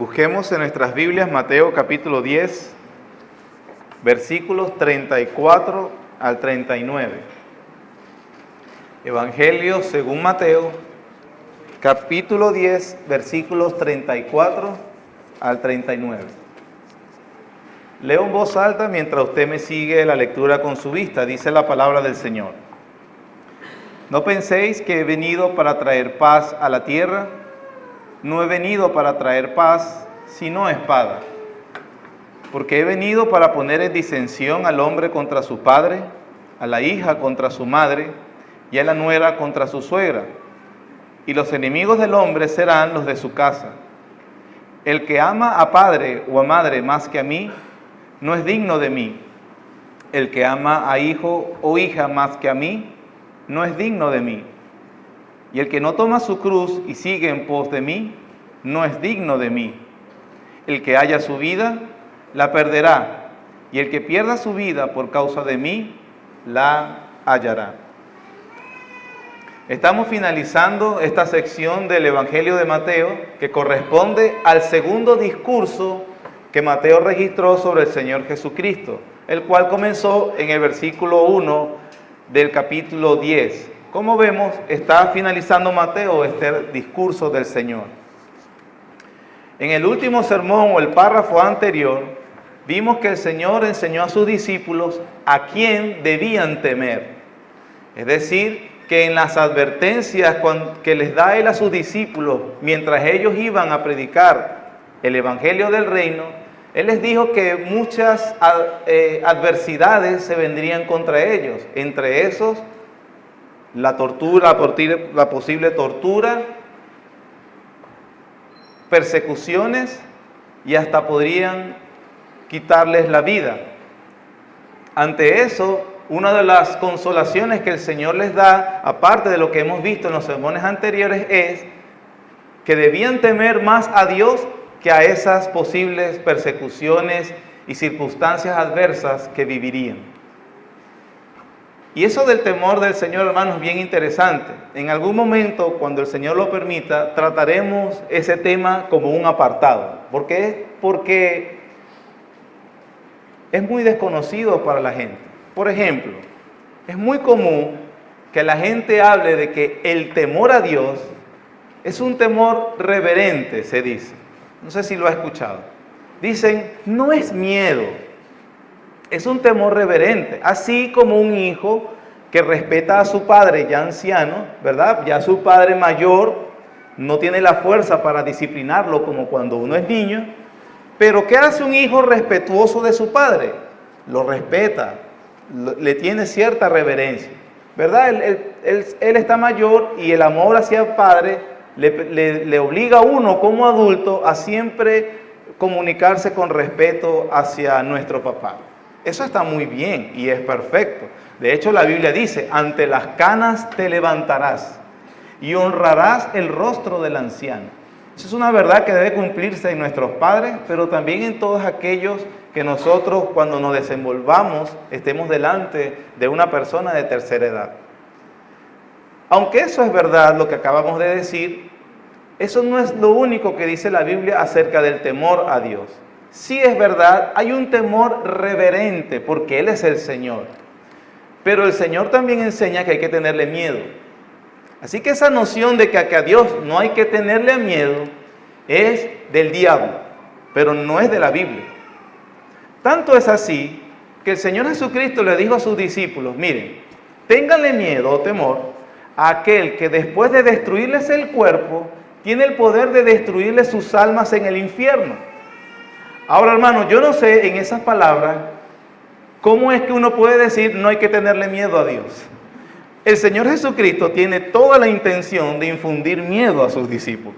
Busquemos en nuestras Biblias Mateo capítulo 10, versículos 34 al 39. Evangelio según Mateo, capítulo 10, versículos 34 al 39. Leo en voz alta mientras usted me sigue la lectura con su vista. Dice la palabra del Señor. No penséis que he venido para traer paz a la tierra. No he venido para traer paz, sino espada. Porque he venido para poner en disensión al hombre contra su padre, a la hija contra su madre, y a la nuera contra su suegra. Y los enemigos del hombre serán los de su casa. El que ama a padre o a madre más que a mí, no es digno de mí. El que ama a hijo o hija más que a mí, no es digno de mí. Y el que no toma su cruz y sigue en pos de mí, no es digno de mí. El que haya su vida, la perderá. Y el que pierda su vida por causa de mí, la hallará. Estamos finalizando esta sección del Evangelio de Mateo, que corresponde al segundo discurso que Mateo registró sobre el Señor Jesucristo, el cual comenzó en el versículo 1 del capítulo 10. Como vemos, está finalizando Mateo este discurso del Señor. En el último sermón o el párrafo anterior, vimos que el Señor enseñó a sus discípulos a quién debían temer. Es decir, que en las advertencias que les da Él a sus discípulos, mientras ellos iban a predicar el Evangelio del Reino, Él les dijo que muchas adversidades se vendrían contra ellos. Entre esos, la tortura, la posible tortura, persecuciones y hasta podrían quitarles la vida. Ante eso, una de las consolaciones que el Señor les da, aparte de lo que hemos visto en los sermones anteriores, es que debían temer más a Dios que a esas posibles persecuciones y circunstancias adversas que vivirían. Y eso del temor del Señor, hermanos, es bien interesante. En algún momento, cuando el Señor lo permita, trataremos ese tema como un apartado. ¿Por qué? Porque es muy desconocido para la gente. Por ejemplo, es muy común que la gente hable de que el temor a Dios es un temor reverente, se dice. No sé si lo ha escuchado. Dicen, no es miedo, es un temor reverente. Así como un hijo que respeta a su padre ya anciano, ¿verdad? Ya su padre mayor no tiene la fuerza para disciplinarlo como cuando uno es niño. Pero ¿qué hace un hijo respetuoso de su padre? Lo respeta, le tiene cierta reverencia, ¿verdad? Él está mayor y el amor hacia el padre le obliga a uno como adulto a siempre comunicarse con respeto hacia nuestro papá. Eso está muy bien y es perfecto. De hecho, la Biblia dice, ante las canas te levantarás y honrarás el rostro del anciano. Eso es una verdad que debe cumplirse en nuestros padres, pero también en todos aquellos que nosotros, cuando nos desenvolvamos, estemos delante de una persona de tercera edad. Aunque eso es verdad, lo que acabamos de decir, eso no es lo único que dice la Biblia acerca del temor a Dios. Sí es verdad, hay un temor reverente porque Él es el Señor. Pero el Señor también enseña que hay que tenerle miedo. Así que esa noción de que a Dios no hay que tenerle miedo es del diablo, pero no es de la Biblia. Tanto es así que el Señor Jesucristo le dijo a sus discípulos, miren, ténganle miedo o temor a aquel que después de destruirles el cuerpo, tiene el poder de destruirles sus almas en el infierno. Ahora, hermanos, yo no sé en esas palabras cómo es que uno puede decir no hay que tenerle miedo a Dios. El Señor Jesucristo tiene toda la intención de infundir miedo a sus discípulos,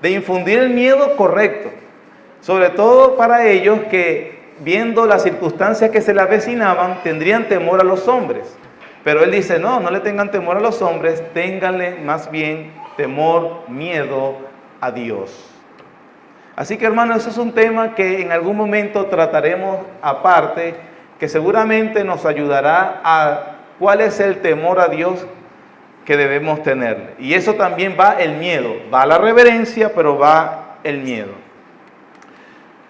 de infundir el miedo correcto, sobre todo para ellos que, viendo las circunstancias que se le avecinaban, tendrían temor a los hombres. Pero Él dice, no le tengan temor a los hombres, ténganle más bien temor, miedo a Dios. Así que, hermanos, eso es un tema que en algún momento trataremos aparte, que seguramente nos ayudará a cuál es el temor a Dios que debemos tener. Y eso también va el miedo, va la reverencia, pero va el miedo.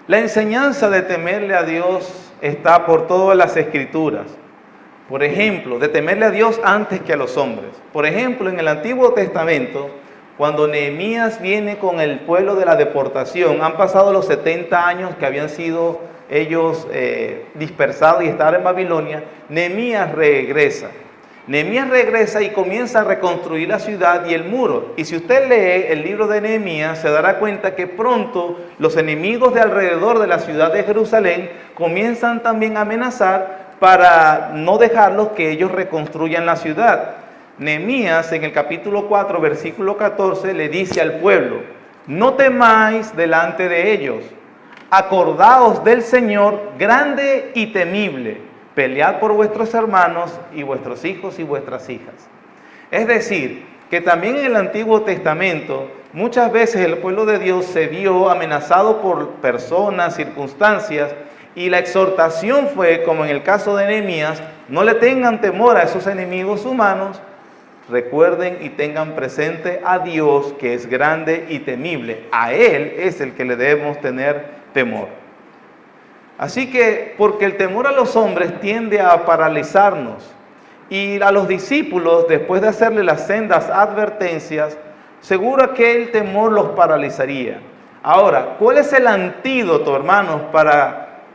La enseñanza de temerle a Dios está por todas las Escrituras. Por ejemplo, de temerle a Dios antes que a los hombres. Por ejemplo, en el Antiguo Testamento, cuando Nehemías viene con el pueblo de la deportación, han pasado los 70 años que habían sido ellos dispersados y estaban en Babilonia. Nehemías regresa y comienza a reconstruir la ciudad y el muro. Y si usted lee el libro de Nehemías, se dará cuenta que pronto los enemigos de alrededor de la ciudad de Jerusalén comienzan también a amenazar para no dejarlos que ellos reconstruyan la ciudad. Nehemías en el capítulo 4, versículo 14, le dice al pueblo: no temáis delante de ellos, acordaos del Señor grande y temible, pelead por vuestros hermanos y vuestros hijos y vuestras hijas. Es decir, que también en el Antiguo Testamento muchas veces el pueblo de Dios se vio amenazado por personas, circunstancias, y la exhortación fue, como en el caso de Nehemías: no le tengan temor a esos enemigos humanos, recuerden y tengan presente a Dios, que es grande y temible. A Él es el que le debemos tener temor. Así que, porque el temor a los hombres tiende a paralizarnos, y a los discípulos, después de hacerle las sendas advertencias, seguro que el temor los paralizaría. Ahora, ¿cuál es el antídoto, hermanos,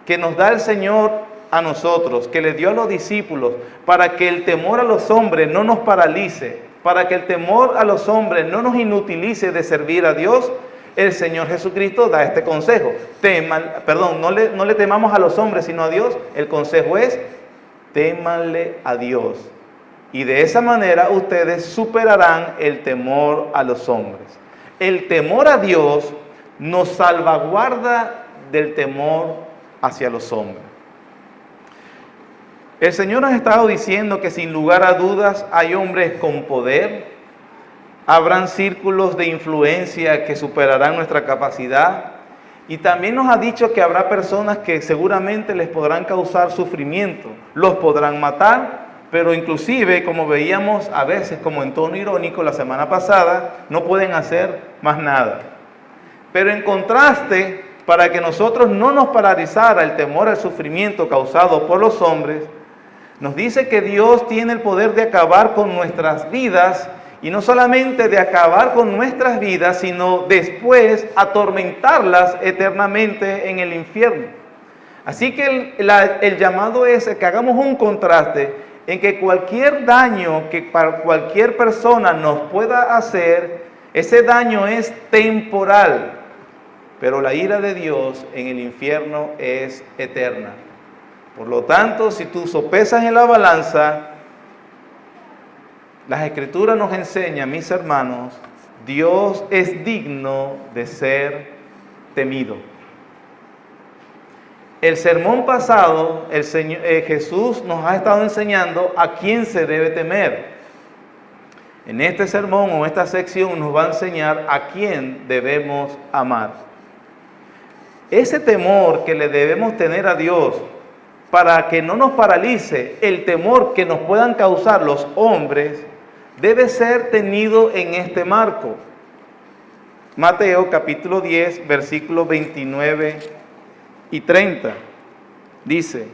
que nos da el Señor a nosotros, que le dio a los discípulos, para que el temor a los hombres no nos paralice, para que el temor a los hombres no nos inutilice de servir a Dios? El Señor Jesucristo da este consejo: no le temamos a los hombres sino a Dios. El consejo es: témanle a Dios, y de esa manera ustedes superarán el temor a los hombres. El temor a Dios nos salvaguarda del temor hacia los hombres. El Señor nos ha estado diciendo que sin lugar a dudas hay hombres con poder, habrán círculos de influencia que superarán nuestra capacidad, y también nos ha dicho que habrá personas que seguramente les podrán causar sufrimiento, los podrán matar, pero inclusive, como veíamos a veces como en tono irónico la semana pasada, no pueden hacer más nada. Pero en contraste, para que nosotros no nos paralizara el temor al sufrimiento causado por los hombres, nos dice que Dios tiene el poder de acabar con nuestras vidas, y no solamente de acabar con nuestras vidas, sino después atormentarlas eternamente en el infierno. Así que el llamado es que hagamos un contraste en que cualquier daño que para cualquier persona nos pueda hacer, ese daño es temporal, pero la ira de Dios en el infierno es eterna. Por lo tanto, si tú sopesas en la balanza, las Escrituras nos enseñan, mis hermanos, Dios es digno de ser temido. El sermón pasado, Jesús nos ha estado enseñando a quién se debe temer. En este sermón o esta sección nos va a enseñar a quién debemos amar. Ese temor que le debemos tener a Dios, para que no nos paralice el temor que nos puedan causar los hombres, debe ser tenido en este marco. Mateo capítulo 10, versículos 29 y 30. Dice: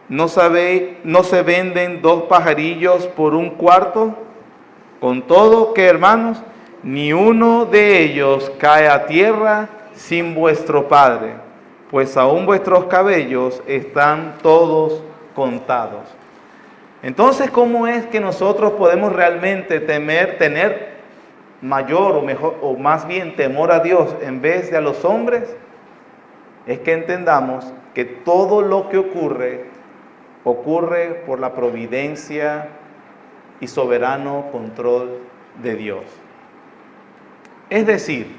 ¿no se venden 2 pajarillos por un cuarto? Con todo que, hermanos, ni uno de ellos cae a tierra sin vuestro Padre, pues aún vuestros cabellos están todos contados. Entonces, ¿cómo es que nosotros podemos realmente tener mayor o mejor, o más bien temor a Dios en vez de a los hombres? Es que entendamos que todo lo que ocurre por la providencia y soberano control de Dios. Es decir,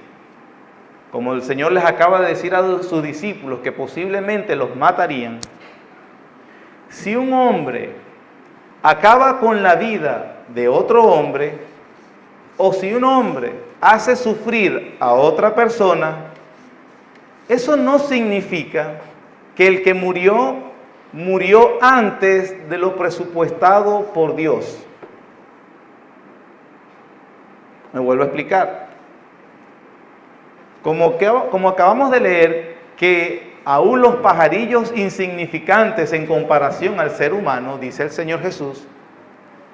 como el Señor les acaba de decir a sus discípulos que posiblemente los matarían, si un hombre acaba con la vida de otro hombre, o si un hombre hace sufrir a otra persona, eso no significa que el que murió antes de lo presupuestado por Dios. Me vuelvo a explicar. Como acabamos de leer, que aún los pajarillos insignificantes en comparación al ser humano, dice el Señor Jesús,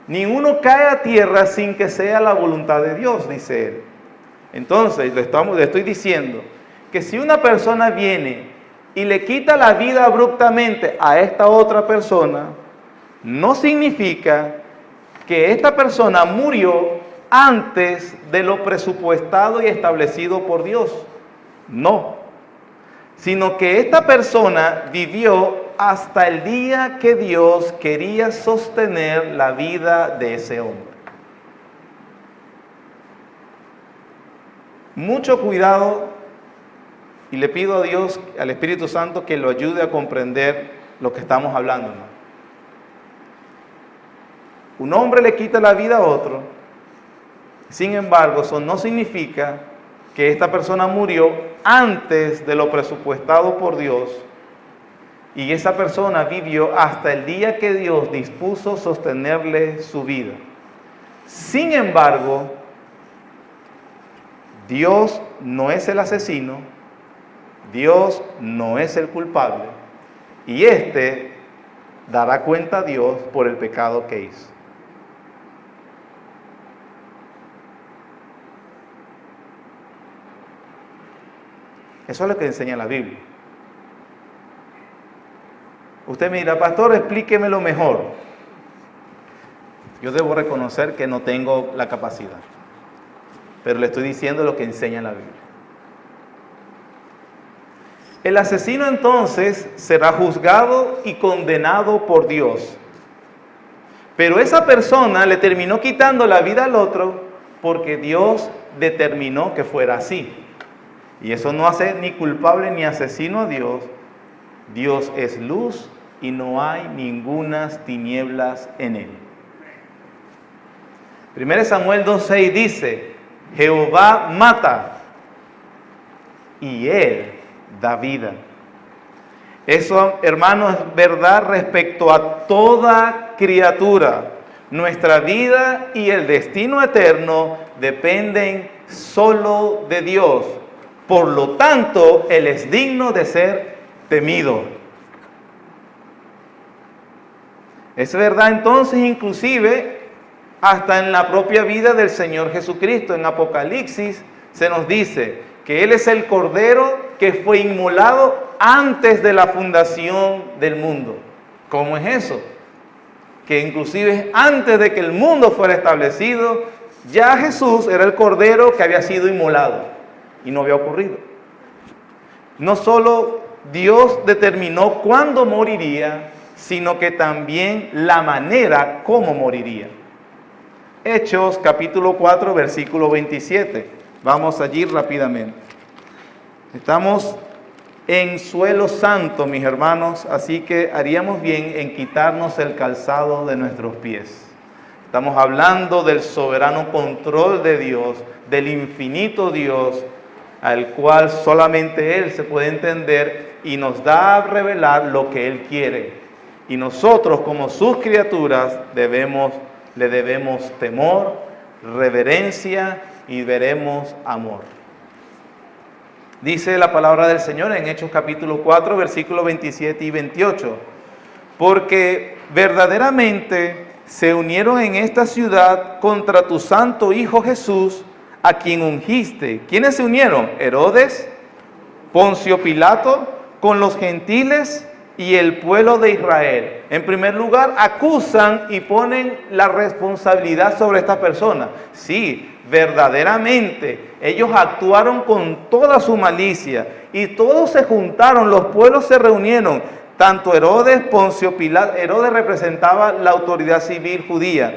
ni uno cae a tierra sin que sea la voluntad de Dios, dice Él. Entonces, le estoy diciendo que si una persona viene y le quita la vida abruptamente a esta otra persona, no significa que esta persona murió antes de lo presupuestado y establecido por Dios. No, sino que esta persona vivió hasta el día que Dios quería sostener la vida de ese hombre. Mucho cuidado, y le pido a Dios, al Espíritu Santo, que lo ayude a comprender lo que estamos hablando, ¿no? Un hombre le quita la vida a otro, sin embargo, eso no significa que esta persona murió antes de lo presupuestado por Dios, y esa persona vivió hasta el día que Dios dispuso sostenerle su vida. Sin embargo, Dios no es el asesino, Dios no es el culpable, y éste dará cuenta a Dios por el pecado que hizo. Eso es lo que enseña la Biblia. Usted me dirá, pastor, explíquemelo mejor. Yo debo reconocer que no tengo la capacidad, pero le estoy diciendo lo que enseña la Biblia. El asesino entonces será juzgado y condenado por Dios. Pero esa persona le terminó quitando la vida al otro porque Dios determinó que fuera así. Y eso no hace ni culpable ni asesino a Dios. Dios es luz y no hay ningunas tinieblas en él. 1 Samuel 2:6 dice, Jehová mata y él da vida. Eso, hermano, es verdad respecto a toda criatura. Nuestra vida y el destino eterno dependen solo de Dios. Por lo tanto, Él es digno de ser temido. Es verdad entonces, inclusive, hasta en la propia vida del Señor Jesucristo. En Apocalipsis se nos dice que Él es el Cordero que fue inmolado antes de la fundación del mundo. ¿Cómo es eso? Que inclusive antes de que el mundo fuera establecido, ya Jesús era el Cordero que había sido inmolado. Y no había ocurrido. No solo Dios determinó cuándo moriría, sino que también la manera como moriría. Hechos capítulo 4, versículo 27. Vamos allí rápidamente. Estamos en suelo santo, mis hermanos, así que haríamos bien en quitarnos el calzado de nuestros pies. Estamos hablando del soberano control de Dios, del infinito Dios, al cual solamente Él se puede entender y nos da a revelar lo que Él quiere. Y nosotros, como sus criaturas, le debemos temor, reverencia y veremos amor. Dice la palabra del Señor en Hechos capítulo 4, versículos 27 y 28. Porque verdaderamente se unieron en esta ciudad contra tu santo Hijo Jesús, a quien ungiste. ¿Quiénes se unieron? Herodes, Poncio Pilato, con los gentiles y el pueblo de Israel. En primer lugar, acusan y ponen la responsabilidad sobre esta persona. Sí, verdaderamente, ellos actuaron con toda su malicia y todos se juntaron, los pueblos se reunieron. Tanto Herodes, Poncio Pilato, Herodes representaba la autoridad civil judía,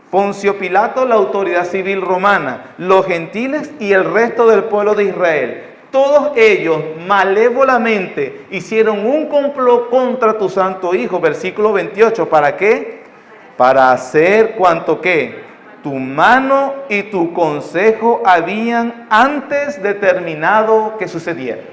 Poncio Pilato la autoridad civil romana, los gentiles y el resto del pueblo de Israel. Todos ellos malévolamente hicieron un complot contra tu santo Hijo. Versículo 28, ¿para qué? Para hacer cuanto que tu mano y tu consejo habían antes determinado que sucediera.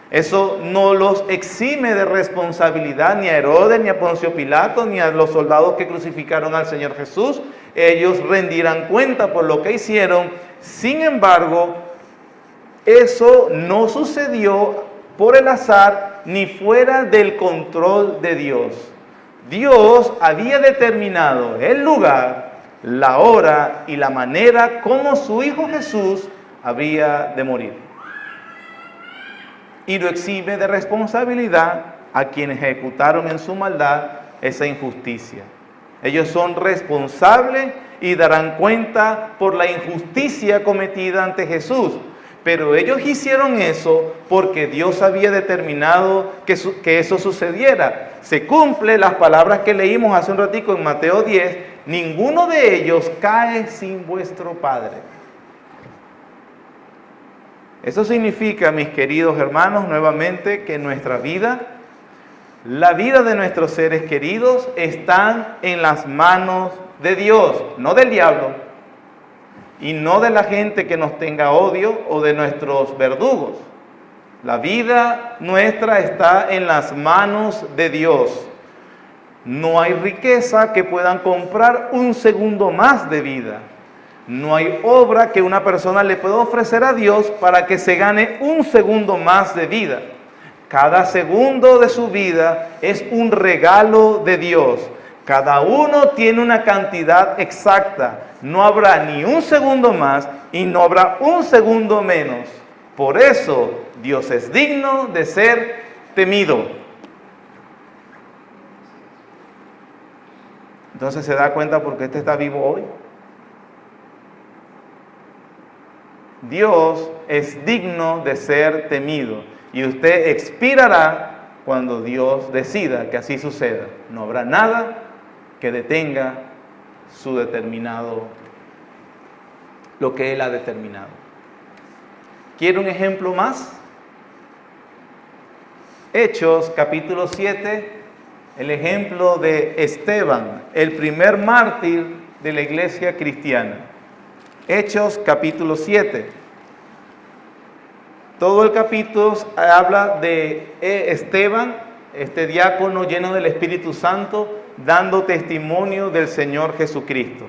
Eso no los exime de responsabilidad ni a Herodes, ni a Poncio Pilato, ni a los soldados que crucificaron al Señor Jesús. Ellos rendirán cuenta por lo que hicieron. Sin embargo, eso no sucedió por el azar ni fuera del control de Dios. Dios había determinado el lugar, la hora y la manera como su Hijo Jesús habría de morir. Y lo exime de responsabilidad a quienes ejecutaron en su maldad esa injusticia. Ellos son responsables y darán cuenta por la injusticia cometida ante Jesús. Pero ellos hicieron eso porque Dios había determinado que eso sucediera. Se cumplen las palabras que leímos hace un ratico en Mateo 10. Ninguno de ellos cae sin vuestro Padre. Eso significa, mis queridos hermanos, nuevamente que nuestra vida, la vida de nuestros seres queridos, están en las manos de Dios, no del diablo. Y no de la gente que nos tenga odio o de nuestros verdugos. La vida nuestra está en las manos de Dios. No hay riqueza que puedan comprar un segundo más de vida. No hay obra que una persona le pueda ofrecer a Dios para que se gane un segundo más de vida. Cada segundo de su vida es un regalo de Dios. Cada uno tiene una cantidad exacta. No habrá ni un segundo más y no habrá un segundo menos. Por eso Dios es digno de ser temido. Entonces se da cuenta por qué usted está vivo hoy. Dios es digno de ser temido y usted expirará cuando Dios decida que así suceda. No habrá nada que detenga su determinado, lo que Él ha determinado. ¿Quiere un ejemplo más? Hechos capítulo 7, el ejemplo de Esteban, el primer mártir de la iglesia cristiana. Hechos capítulo 7. Todo el capítulo habla de Esteban, este diácono lleno del Espíritu Santo, dando testimonio del Señor Jesucristo.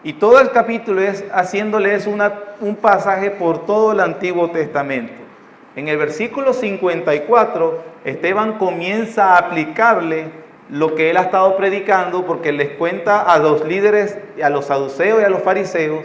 Y todo el capítulo es haciéndoles un pasaje por todo el Antiguo Testamento. En el versículo 54, Esteban comienza a aplicarle lo que él ha estado predicando, porque les cuenta a los líderes, a los saduceos y a los fariseos,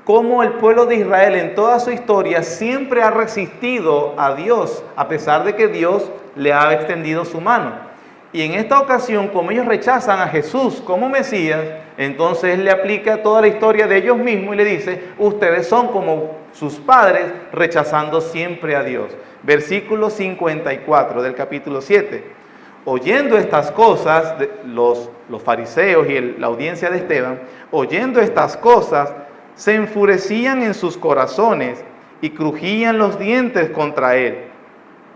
cómo el pueblo de Israel en toda su historia siempre ha resistido a Dios, a pesar de que Dios le ha extendido su mano. Y en esta ocasión, como ellos rechazan a Jesús como Mesías, entonces Él le aplica toda la historia de ellos mismos y le dice, ustedes son como sus padres, rechazando siempre a Dios. Versículo 54 del capítulo 7. Oyendo estas cosas, los fariseos y la audiencia de Esteban, oyendo estas cosas, se enfurecían en sus corazones y crujían los dientes contra Él.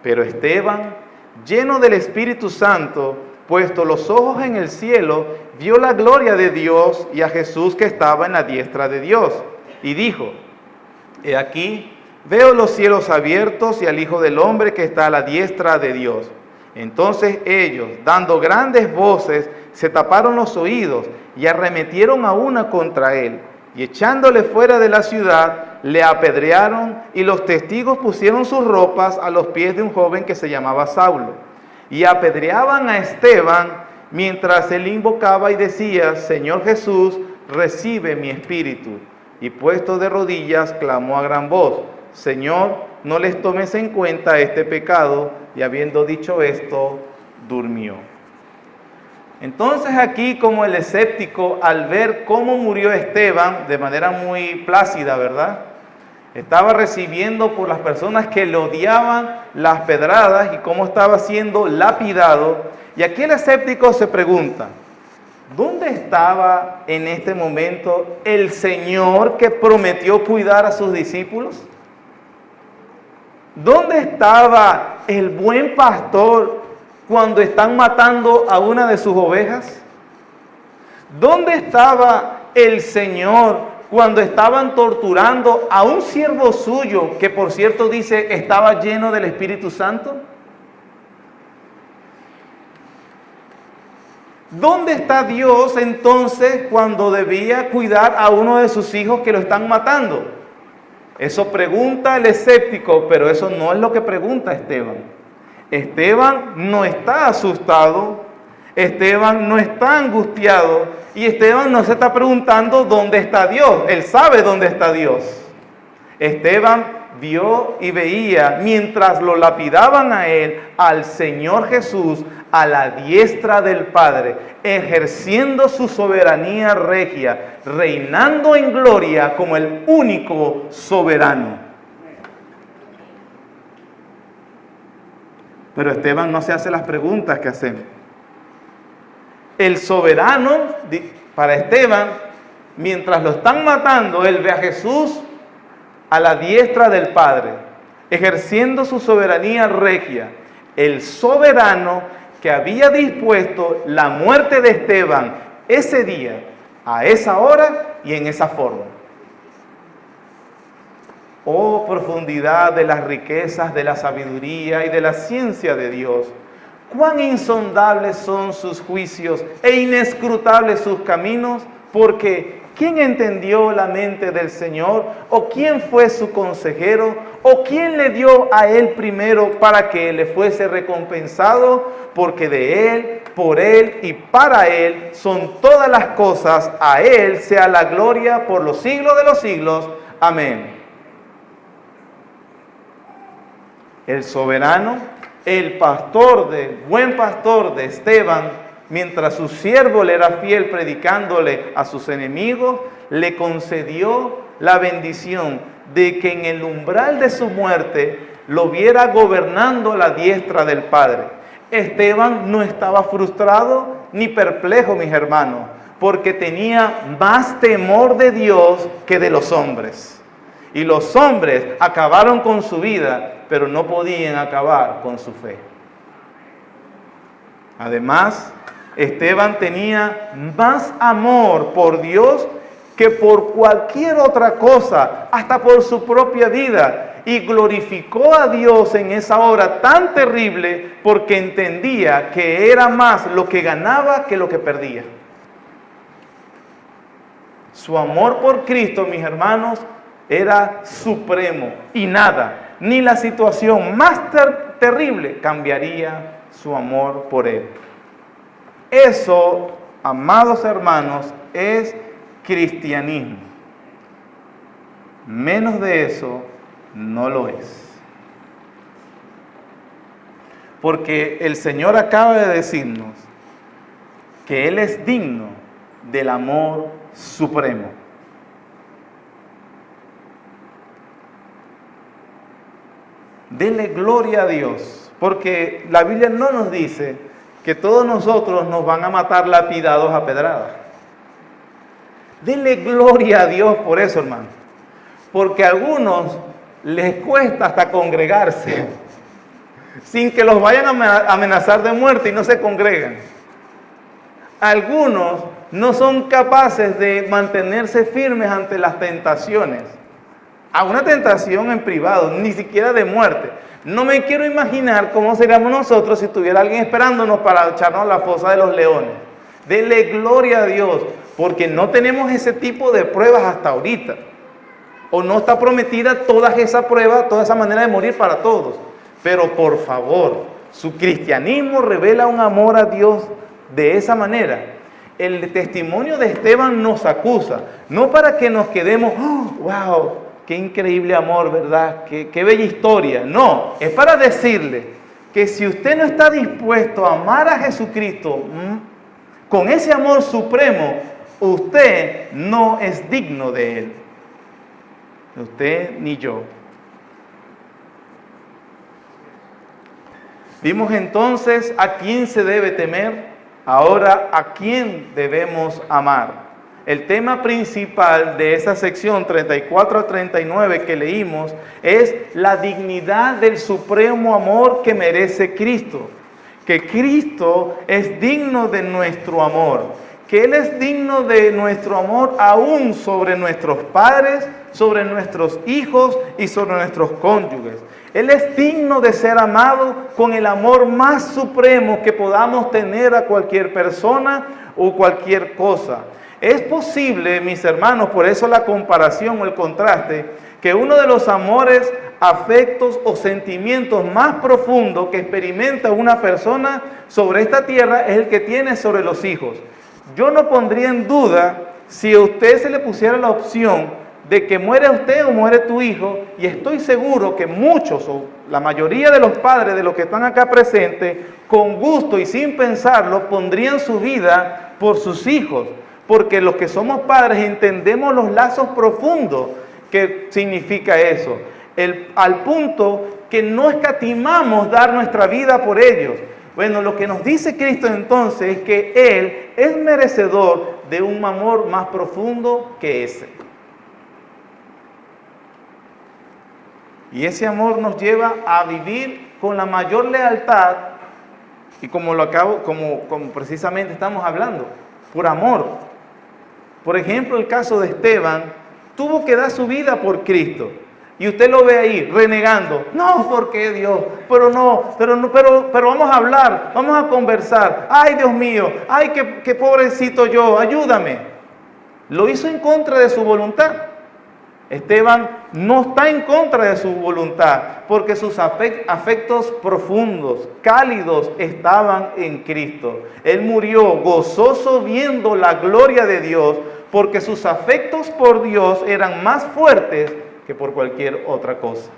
Pero Esteban, lleno del Espíritu Santo, puesto los ojos en el cielo, vio la gloria de Dios y a Jesús que estaba en la diestra de Dios. Y dijo, he aquí, veo los cielos abiertos y al Hijo del Hombre que está a la diestra de Dios. Entonces ellos, dando grandes voces, se taparon los oídos y arremetieron a una contra él. Y echándole fuera de la ciudad, le apedrearon y los testigos pusieron sus ropas a los pies de un joven que se llamaba Saulo. Y apedreaban a Esteban mientras él invocaba y decía, Señor Jesús, recibe mi espíritu. Y puesto de rodillas, clamó a gran voz, Señor, no les tomes en cuenta este pecado. Y habiendo dicho esto, durmió. Entonces aquí, como el escéptico, al ver cómo murió Esteban, de manera muy plácida, ¿verdad? Estaba recibiendo por las personas que le odiaban las pedradas y cómo estaba siendo lapidado. Y aquí el escéptico se pregunta, ¿dónde estaba en este momento el Señor que prometió cuidar a sus discípulos? ¿Dónde estaba el buen pastor cuando están matando a una de sus ovejas? ¿Dónde estaba el Señor cuando estaban torturando a un siervo suyo, que por cierto dice estaba lleno del Espíritu Santo? ¿Dónde está Dios entonces cuando debía cuidar a uno de sus hijos que lo están matando? Eso pregunta el escéptico, pero eso no es lo que pregunta Esteban. Esteban no está asustado, Esteban no está angustiado y Esteban no se está preguntando dónde está Dios. Él sabe dónde está Dios. Esteban vio y veía, mientras lo lapidaban a él, al Señor Jesús a la diestra del Padre, ejerciendo su soberanía regia, reinando en gloria como el único soberano. Pero Esteban no se hace las preguntas que hacemos. El soberano, para Esteban, mientras lo están matando, él ve a Jesús a la diestra del Padre, ejerciendo su soberanía regia. El soberano que había dispuesto la muerte de Esteban ese día, a esa hora y en esa forma. Oh, profundidad de las riquezas, de la sabiduría y de la ciencia de Dios. Cuán insondables son sus juicios e inescrutables sus caminos, porque ¿quién entendió la mente del Señor? ¿O quién fue su consejero? ¿O quién le dio a él primero para que le fuese recompensado? Porque de él, por él y para él son todas las cosas. A él sea la gloria por los siglos de los siglos. Amén. El soberano, el buen pastor de Esteban, mientras su siervo le era fiel predicándole a sus enemigos, le concedió la bendición de que en el umbral de su muerte lo viera gobernando a la diestra del Padre. Esteban no estaba frustrado ni perplejo, mis hermanos, porque tenía más temor de Dios que de los hombres. Y los hombres acabaron con su vida, pero no podían acabar con su fe. Además, Esteban tenía más amor por Dios que por cualquier otra cosa, hasta por su propia vida, y glorificó a Dios en esa hora tan terrible porque entendía que era más lo que ganaba que lo que perdía. Su amor por Cristo, mis hermanos, era supremo y nada, ni la situación más terrible cambiaría su amor por Él. Eso, amados hermanos, es cristianismo. Menos de eso no lo es. Porque el Señor acaba de decirnos que Él es digno del amor supremo. Dele gloria a Dios, porque la Biblia no nos dice que todos nosotros nos van a matar lapidados a pedradas. Dele gloria a Dios por eso, hermano, porque a algunos les cuesta hasta congregarse, sin que los vayan a amenazar de muerte y no se congregan. Algunos no son capaces de mantenerse firmes ante las tentaciones. A una tentación en privado, ni siquiera de muerte. No me quiero imaginar cómo seríamos nosotros si tuviera alguien esperándonos para echarnos a la fosa de los leones. Dele gloria a Dios, porque no tenemos ese tipo de pruebas hasta ahorita. O no está prometida toda esa prueba, toda esa manera de morir para todos. Pero por favor, su cristianismo revela un amor a Dios de esa manera. El testimonio de Esteban nos acusa, no para que nos quedemos, oh, wow, qué increíble amor, ¿verdad? Qué bella historia. No, es para decirle que si usted no está dispuesto a amar a Jesucristo con ese amor supremo, usted no es digno de Él. Usted ni yo. Vimos entonces a quién se debe temer, ahora a quién debemos amar. El tema principal de esa sección 34 a 39 que leímos es la dignidad del supremo amor que merece Cristo. Que Cristo es digno de nuestro amor. Que Él es digno de nuestro amor aún sobre nuestros padres, sobre nuestros hijos y sobre nuestros cónyuges. Él es digno de ser amado con el amor más supremo que podamos tener a cualquier persona o cualquier cosa. Es posible, mis hermanos, por eso la comparación o el contraste, que uno de los amores, afectos o sentimientos más profundos que experimenta una persona sobre esta tierra es el que tiene sobre los hijos. Yo no pondría en duda si a usted se le pusiera la opción de que muere usted o muere tu hijo, y estoy seguro que muchos o la mayoría de los padres de los que están acá presentes, con gusto y sin pensarlo, pondrían su vida por sus hijos, porque los que somos padres entendemos los lazos profundos que significa eso, al punto que no escatimamos dar nuestra vida por ellos. Bueno, lo que nos dice Cristo entonces es que Él es merecedor de un amor más profundo que ese. Y ese amor nos lleva a vivir con la mayor lealtad, y como precisamente estamos hablando, por amor. Por ejemplo, el caso de Esteban, tuvo que dar su vida por Cristo. Y usted lo ve ahí, renegando. No, ¿por qué Dios? Pero vamos a hablar, vamos a conversar. Ay, Dios mío, ay, qué pobrecito yo, ayúdame. Lo hizo en contra de su voluntad. Esteban no está en contra de su voluntad, porque sus afectos profundos, cálidos, estaban en Cristo. Él murió gozoso viendo la gloria de Dios, porque sus afectos por Dios eran más fuertes que por cualquier otra cosa.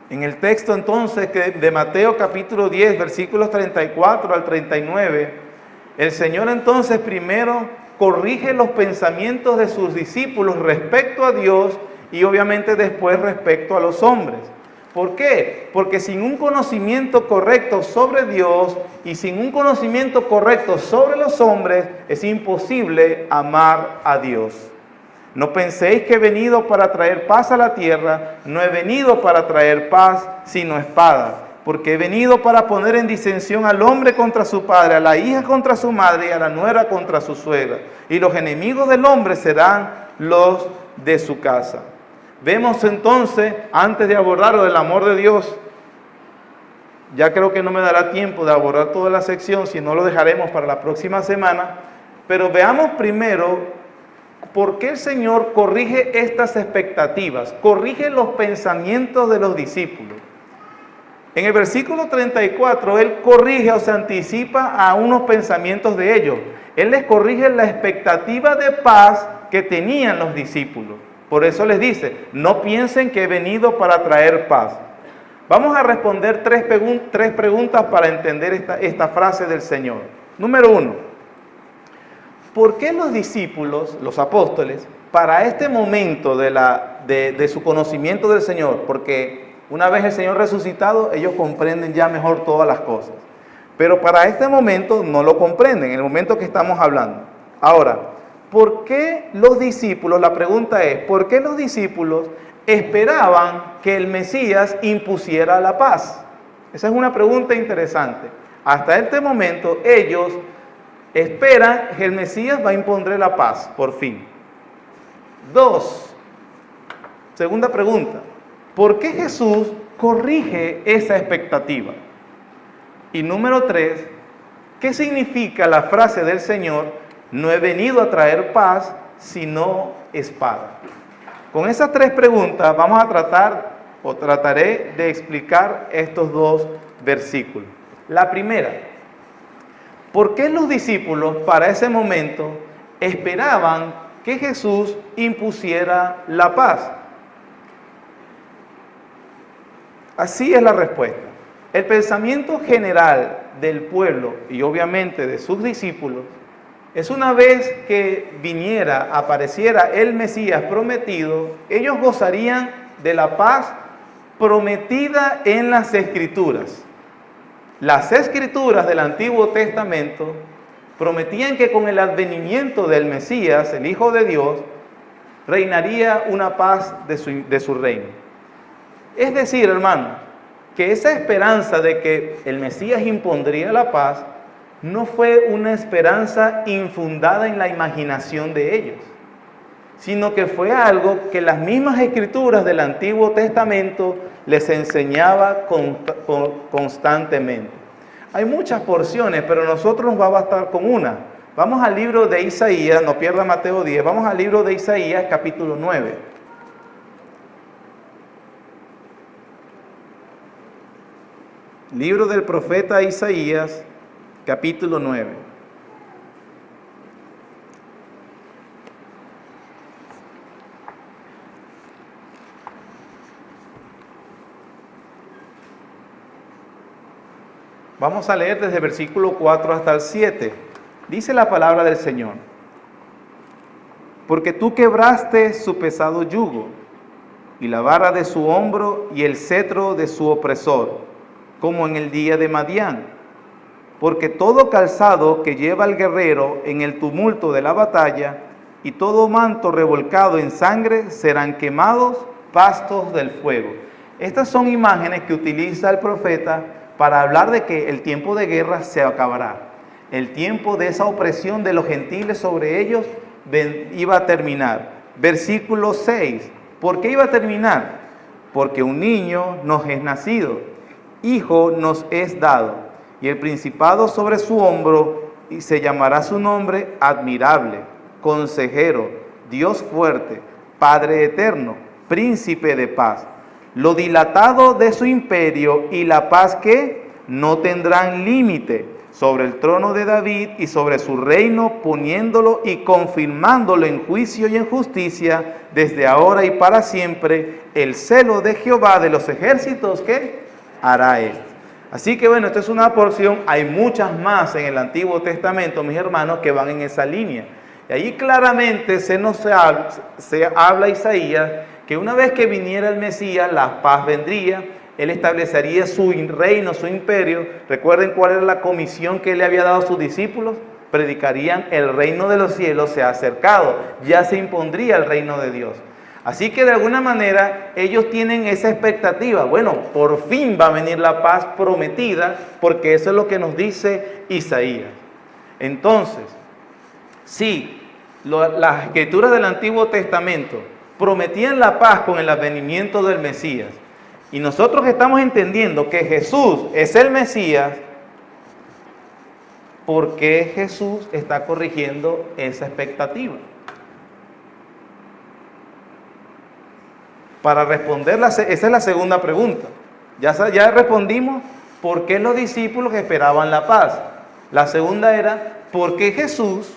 En el texto entonces de Mateo capítulo 10, versículos 34 al 39, el Señor entonces primero corrige los pensamientos de sus discípulos respecto a Dios y obviamente después respecto a los hombres. ¿Por qué? Porque sin un conocimiento correcto sobre Dios y sin un conocimiento correcto sobre los hombres es imposible amar a Dios. No penséis que he venido para traer paz a la tierra, no he venido para traer paz sino espada. Porque he venido para poner en disensión al hombre contra su padre, a la hija contra su madre y a la nuera contra su suegra. Y los enemigos del hombre serán los de su casa. Vemos entonces, antes de abordar lo del amor de Dios, ya creo que no me dará tiempo de abordar toda la sección, si no lo dejaremos para la próxima semana, pero veamos primero por qué el Señor corrige estas expectativas, corrige los pensamientos de los discípulos. En el versículo 34, Él corrige o se anticipa a unos pensamientos de ellos. Él les corrige la expectativa de paz que tenían los discípulos. Por eso les dice, no piensen que he venido para traer paz. Vamos a responder tres preguntas para entender esta frase del Señor. Número 1, ¿por qué los discípulos, los apóstoles, para este momento de su conocimiento del Señor? Porque una vez el Señor resucitado, ellos comprenden ya mejor todas las cosas. Pero para este momento no lo comprenden, en el momento que estamos hablando. Ahora, ¿por qué los discípulos, la pregunta es, ¿por qué los discípulos esperaban que el Mesías impusiera la paz? Esa es una pregunta interesante. Hasta este momento ellos esperan que el Mesías va a imponer la paz, por fin. 2, segunda pregunta. ¿Por qué Jesús corrige esa expectativa? Y número 3, ¿qué significa la frase del Señor? No he venido a traer paz, sino espada. Con esas 3 preguntas vamos a trataré de explicar estos 2 versículos. La primera, ¿por qué los discípulos para ese momento esperaban que Jesús impusiera la paz? Así es la respuesta. El pensamiento general del pueblo y obviamente de sus discípulos es una vez que apareciera el Mesías prometido, ellos gozarían de la paz prometida en las Escrituras. Las Escrituras del Antiguo Testamento prometían que con el advenimiento del Mesías, el Hijo de Dios, reinaría una paz de su reino. Es decir, hermano, que esa esperanza de que el Mesías impondría la paz no fue una esperanza infundada en la imaginación de ellos, sino que fue algo que las mismas Escrituras del Antiguo Testamento les enseñaba constantemente. Hay muchas porciones, pero nosotros nos va a bastar con una. Vamos al libro de Isaías, no pierda Mateo 10, vamos al libro de Isaías capítulo 9. Libro del profeta Isaías, capítulo 9. Vamos a leer desde el versículo 4 hasta el 7. Dice la palabra del Señor: porque tú quebraste su pesado yugo, y la vara de su hombro y el cetro de su opresor, como en el día de Madián. Porque todo calzado que lleva el guerrero en el tumulto de la batalla, y todo manto revolcado en sangre, serán quemados pastos del fuego. Estas son imágenes que utiliza el profeta para hablar de que el tiempo de guerra se acabará. El tiempo de esa opresión de los gentiles sobre ellos iba a terminar. Versículo 6. ¿Por qué iba a terminar? Porque un niño nos es nacido, hijo nos es dado, y el principado sobre su hombro, y se llamará su nombre admirable, consejero, Dios fuerte, Padre eterno, príncipe de paz. Lo dilatado de su imperio y la paz que no tendrán límite sobre el trono de David y sobre su reino, poniéndolo y confirmándolo en juicio y en justicia desde ahora y para siempre. El celo de Jehová de los ejércitos que hará él. Así que bueno, esta es una porción, hay muchas más en el Antiguo Testamento, mis hermanos, que van en esa línea. Y ahí claramente se habla Isaías que una vez que viniera el Mesías, la paz vendría, él establecería su reino, su imperio. Recuerden cuál era la comisión que él le había dado a sus discípulos. Predicarían: el reino de los cielos se ha acercado, ya se impondría el reino de Dios. Así que de alguna manera ellos tienen esa expectativa. Bueno, por fin va a venir la paz prometida, porque eso es lo que nos dice Isaías. Entonces, sí, las escrituras del Antiguo Testamento prometían la paz con el advenimiento del Mesías. Y nosotros estamos entendiendo que Jesús es el Mesías. ¿Por qué Jesús está corrigiendo esa expectativa? Para responderla, esa es la segunda pregunta. Ya respondimos por qué los discípulos esperaban la paz. La segunda era, ¿por qué Jesús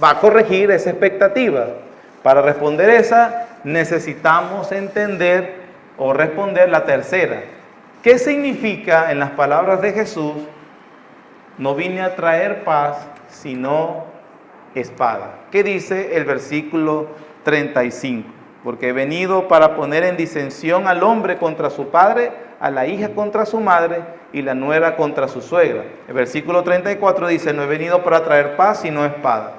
va a corregir esa expectativa? Para responder esa, necesitamos entender o responder la tercera. ¿Qué significa en las palabras de Jesús: no vine a traer paz, sino espada? ¿Qué dice el versículo 35? Porque he venido para poner en disensión al hombre contra su padre, a la hija contra su madre y la nuera contra su suegra. El versículo 34 dice: no he venido para traer paz, sino espada.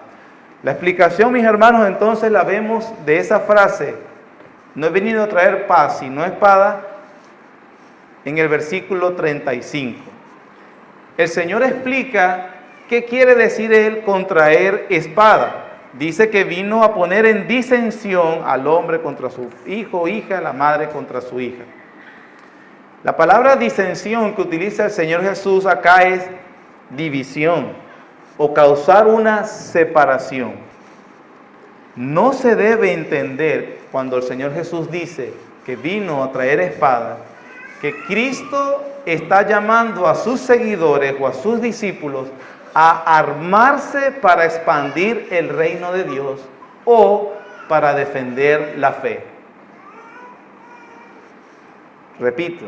La explicación, mis hermanos, entonces la vemos de esa frase: no he venido a traer paz, sino espada, en el versículo 35. El Señor explica qué quiere decir él con traer espada. Dice que vino a poner en disensión al hombre contra su hijo o hija, la madre contra su hija. La palabra disensión que utiliza el Señor Jesús acá es división o causar una separación. No se debe entender cuando el Señor Jesús dice que vino a traer espada, que Cristo está llamando a sus seguidores o a sus discípulos a armarse para expandir el reino de Dios o para defender la fe. Repito,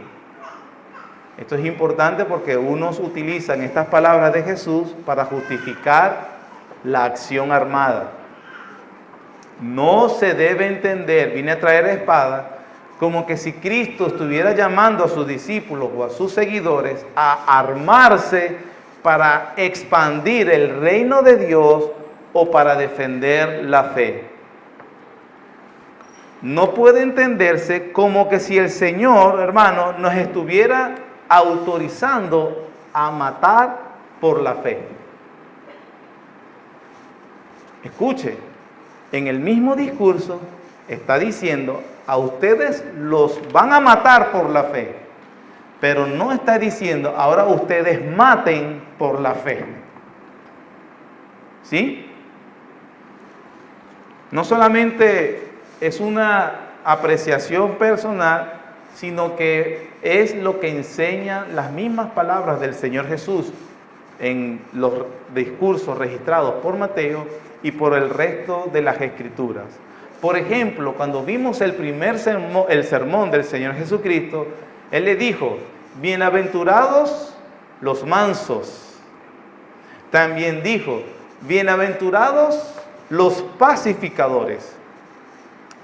esto es importante porque unos utilizan estas palabras de Jesús para justificar la acción armada. No se debe entender, vine a traer espada, como que si Cristo estuviera llamando a sus discípulos o a sus seguidores a armarse para expandir el reino de Dios o para defender la fe. No puede entenderse como que si el Señor, hermano, nos estuviera autorizando a matar por la fe. Escuche, en el mismo discurso está diciendo: a ustedes los van a matar por la fe, pero no está diciendo: ahora ustedes maten por la fe. ¿Sí? No solamente es una apreciación personal, sino que es lo que enseñan las mismas palabras del Señor Jesús en los discursos registrados por Mateo y por el resto de las Escrituras. Por ejemplo, cuando vimos el primer sermón, el sermón del Señor Jesucristo, Él le dijo: bienaventurados los mansos. También dijo: bienaventurados los pacificadores.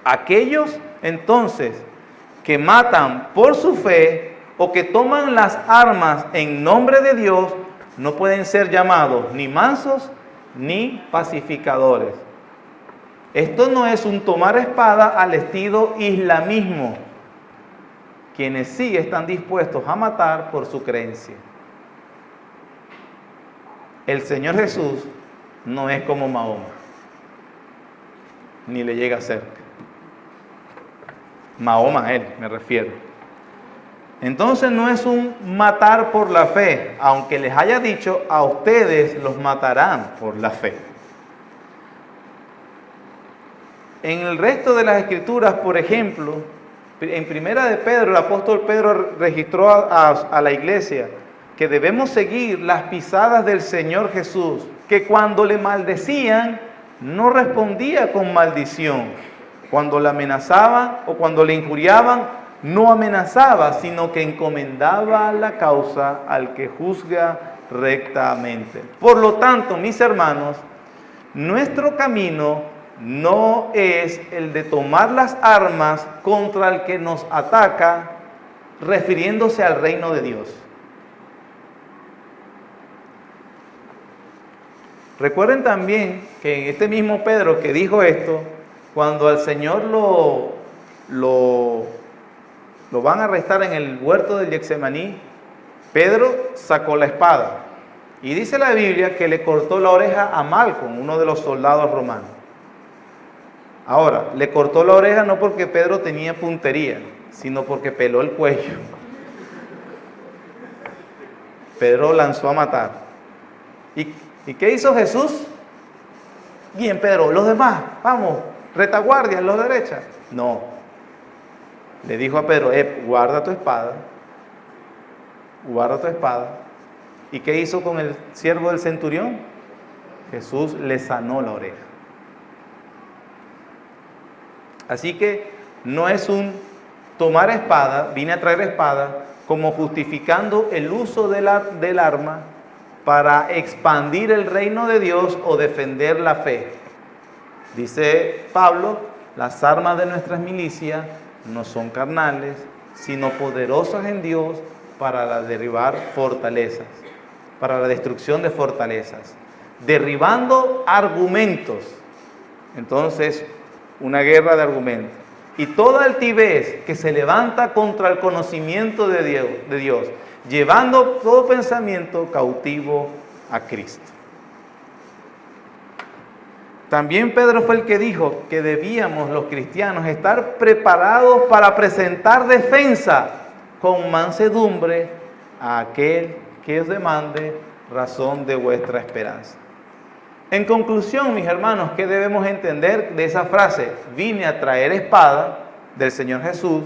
Aquellos entonces que matan por su fe o que toman las armas en nombre de Dios no pueden ser llamados ni mansos ni pacificadores. Esto no es un tomar espada al estilo islamismo, quienes sí están dispuestos a matar por su creencia. El Señor Jesús no es como Mahoma, ni le llega cerca. Mahoma, a él me refiero. Entonces no es un matar por la fe, aunque les haya dicho: a ustedes los matarán por la fe. En el resto de las Escrituras, por ejemplo, en Primera de Pedro, el apóstol Pedro registró a la iglesia que debemos seguir las pisadas del Señor Jesús, que cuando le maldecían, no respondía con maldición. Cuando le amenazaban o cuando le injuriaban, no amenazaba, sino que encomendaba la causa al que juzga rectamente. Por lo tanto, mis hermanos, nuestro camino no es el de tomar las armas contra el que nos ataca, refiriéndose al reino de Dios. Recuerden también que este mismo Pedro que dijo esto, cuando al Señor lo van a arrestar en el huerto del Getsemaní, Pedro sacó la espada. Y dice la Biblia que le cortó la oreja a Malco, uno de los soldados romanos. Ahora, le cortó la oreja no porque Pedro tenía puntería, sino porque peló el cuello. Pedro lanzó a matar. ¿Y qué hizo Jesús? Bien, Pedro, los demás, vamos, retaguardia, los de derecha. No. Le dijo a Pedro: guarda tu espada. Guarda tu espada. ¿Y qué hizo con el siervo del centurión? Jesús le sanó la oreja. Así que no es un tomar espada, vine a traer espada, como justificando el uso del arma para expandir el reino de Dios o defender la fe. Dice Pablo: las armas de nuestras milicias no son carnales, sino poderosas en Dios para derribar fortalezas, para la destrucción de fortalezas, derribando argumentos. Entonces, una guerra de argumentos. Y toda altivez que se levanta contra el conocimiento de Dios, llevando todo pensamiento cautivo a Cristo. También Pedro fue el que dijo que debíamos los cristianos estar preparados para presentar defensa con mansedumbre a aquel que os demande razón de vuestra esperanza. En conclusión, mis hermanos, ¿qué debemos entender de esa frase? Vine a traer espada del Señor Jesús.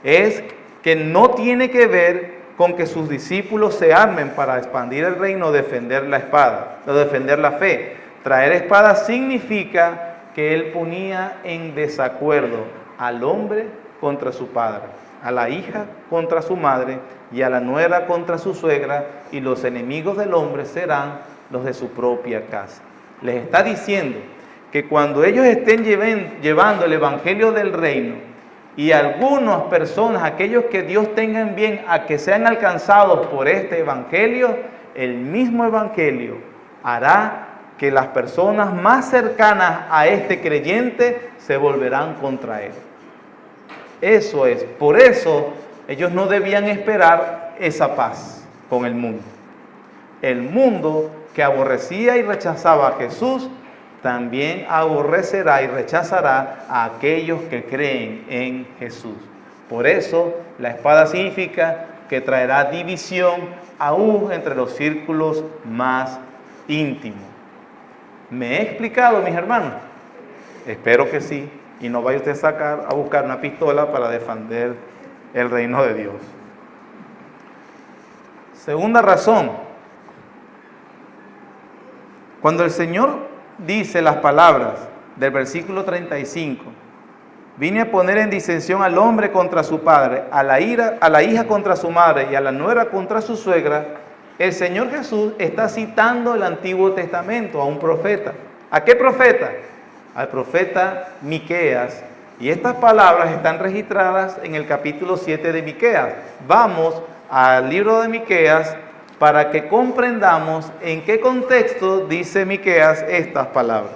Es que no tiene que ver con que sus discípulos se armen para expandir el reino o defender la espada, o defender la fe. Traer espada significa que él ponía en desacuerdo al hombre contra su padre, a la hija contra su madre y a la nuera contra su suegra, y los enemigos del hombre serán los de su propia casa. Les está diciendo que cuando ellos estén llevando el evangelio del reino y algunas personas, aquellos que Dios tenga en bien a que sean alcanzados por este evangelio, el mismo evangelio hará que las personas más cercanas a este creyente se volverán contra él. Eso es, por eso ellos no debían esperar esa paz con el mundo. El mundo que aborrecía y rechazaba a Jesús, también aborrecerá y rechazará a aquellos que creen en Jesús. Por eso la espada significa que traerá división aún entre los círculos más íntimos. ¿Me he explicado, mis hermanos? Espero que sí. Y no vaya usted a buscar una pistola para defender el reino de Dios. Segunda razón. Cuando el Señor dice las palabras del versículo 35, vine a poner en disensión al hombre contra su padre, a la hija contra su madre y a la nuera contra su suegra, el Señor Jesús está citando el Antiguo Testamento a un profeta. ¿A qué profeta? Al profeta Miqueas. Y estas palabras están registradas en el capítulo 7 de Miqueas. Vamos al libro de Miqueas para que comprendamos en qué contexto dice Miqueas estas palabras.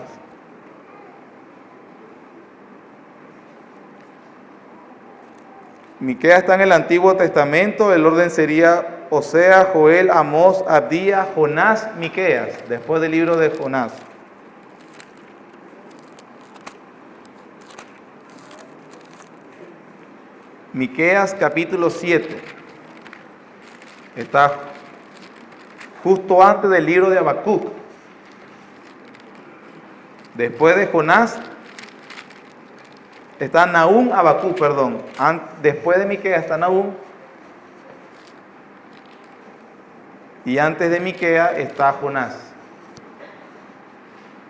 Miqueas está en el Antiguo Testamento, el orden sería Osea, Joel, Amós, Abdías, Jonás, Miqueas, después del libro de Jonás. Miqueas capítulo 7, está justo antes del libro de Habacuc. Después de Jonás está Nahum, Habacuc, perdón. Después de Miqueas está Nahum. Y antes de Miqueas está Jonás.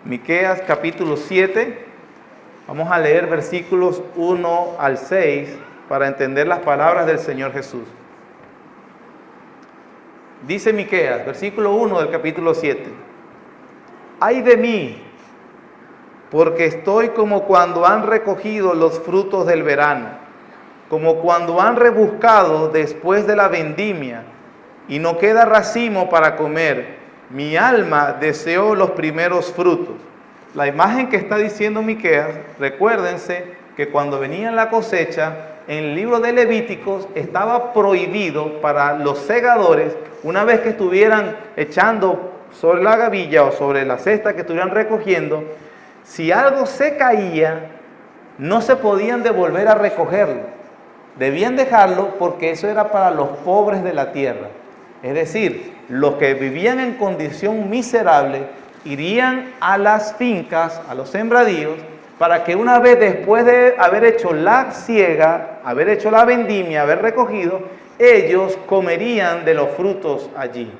Miqueas capítulo 7. Vamos a leer versículos 1 al 6 para entender las palabras del Señor Jesús. Dice Miqueas, versículo 1 del capítulo 7. Ay de mí, porque estoy como cuando han recogido los frutos del verano, como cuando han rebuscado después de la vendimia, y no queda racimo para comer. Mi alma deseó los primeros frutos. La imagen que está diciendo Miqueas, recuérdense que cuando venía la cosecha, en el libro de Levíticos estaba prohibido para los segadores, una vez que estuvieran echando sobre la gavilla o sobre la cesta que estuvieran recogiendo, si algo se caía, no se podían devolver a recogerlo. Debían dejarlo porque eso era para los pobres de la tierra. Es decir, los que vivían en condición miserable irían a las fincas, a los sembradíos, para que una vez después de haber hecho la siega, haber hecho la vendimia, haber recogido, ellos comerían de los frutos allí.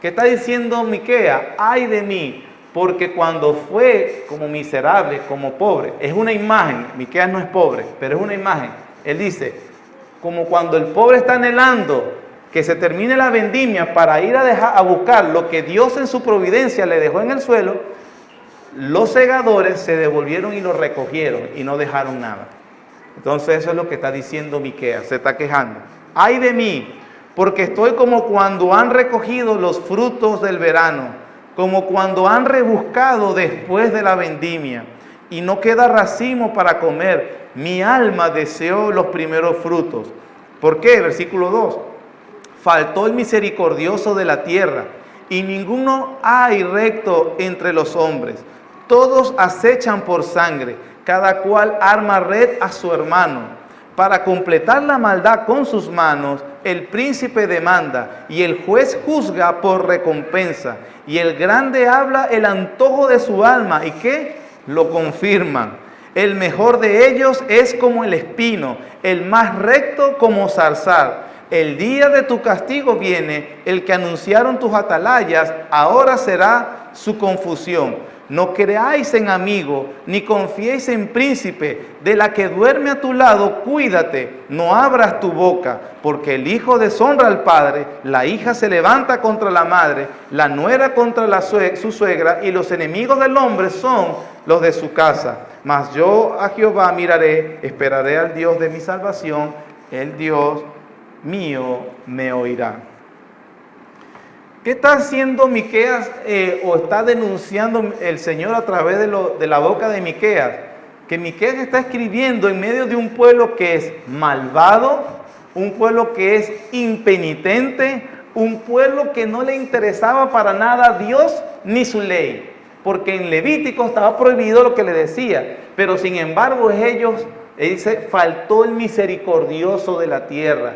¿Qué está diciendo Miqueas? Ay de mí, porque cuando fue como miserable, como pobre, es una imagen. Miqueas no es pobre, pero es una imagen. Él dice, como cuando el pobre está anhelando que se termine la vendimia para ir a buscar lo que Dios en su providencia le dejó en el suelo, los segadores se devolvieron y lo recogieron y no dejaron nada. Entonces eso es lo que está diciendo Miqueas, se está quejando. Ay de mí, porque estoy como cuando han recogido los frutos del verano, como cuando han rebuscado después de la vendimia, y no queda racimo para comer. Mi alma deseó los primeros frutos. ¿Por qué? Versículo 2. Faltó el misericordioso de la tierra, y ninguno hay recto entre los hombres. Todos acechan por sangre, cada cual arma red a su hermano. Para completar la maldad con sus manos, el príncipe demanda, y el juez juzga por recompensa. Y el grande habla el antojo de su alma, ¿y qué? Lo confirman. El mejor de ellos es como el espino, el más recto como zarzal. El día de tu castigo viene, el que anunciaron tus atalayas, ahora será su confusión. No creáis en amigo, ni confiéis en príncipe. De la que duerme a tu lado, cuídate, no abras tu boca, porque el hijo deshonra al padre, la hija se levanta contra la madre, la nuera contra su suegra, y los enemigos del hombre son los de su casa. Mas yo a Jehová miraré, esperaré al Dios de mi salvación, el Dios mío me oirá. ¿Qué está haciendo Miqueas o está denunciando el Señor a través de la boca de Miqueas? Que Miqueas está escribiendo en medio de un pueblo que es malvado, un pueblo que es impenitente, un pueblo que no le interesaba para nada a Dios ni su ley, porque en Levítico estaba prohibido lo que le decía, pero sin embargo ellos, dice, faltó el misericordioso de la tierra.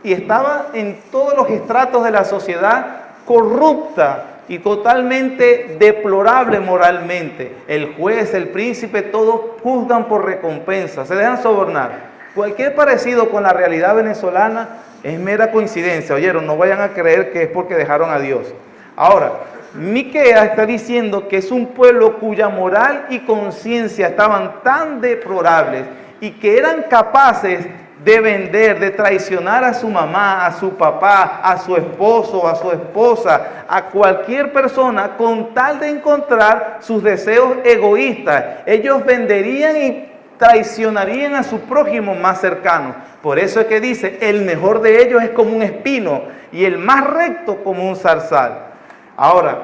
Y estaba en todos los estratos de la sociedad corrupta, y totalmente deplorable moralmente. El juez, el príncipe, todos juzgan por recompensa, se dejan sobornar. Cualquier parecido con la realidad venezolana es mera coincidencia. Oyeron, no vayan a creer que es porque dejaron a Dios. Ahora, Miqueas está diciendo que es un pueblo cuya moral y conciencia estaban tan deplorables y que eran capaces de vender, de traicionar a su mamá, a su papá, a su esposo, a su esposa, a cualquier persona con tal de encontrar sus deseos egoístas. Ellos venderían y traicionarían a su prójimo más cercano. Por eso es que dice, el mejor de ellos es como un espino y el más recto como un zarzal. Ahora,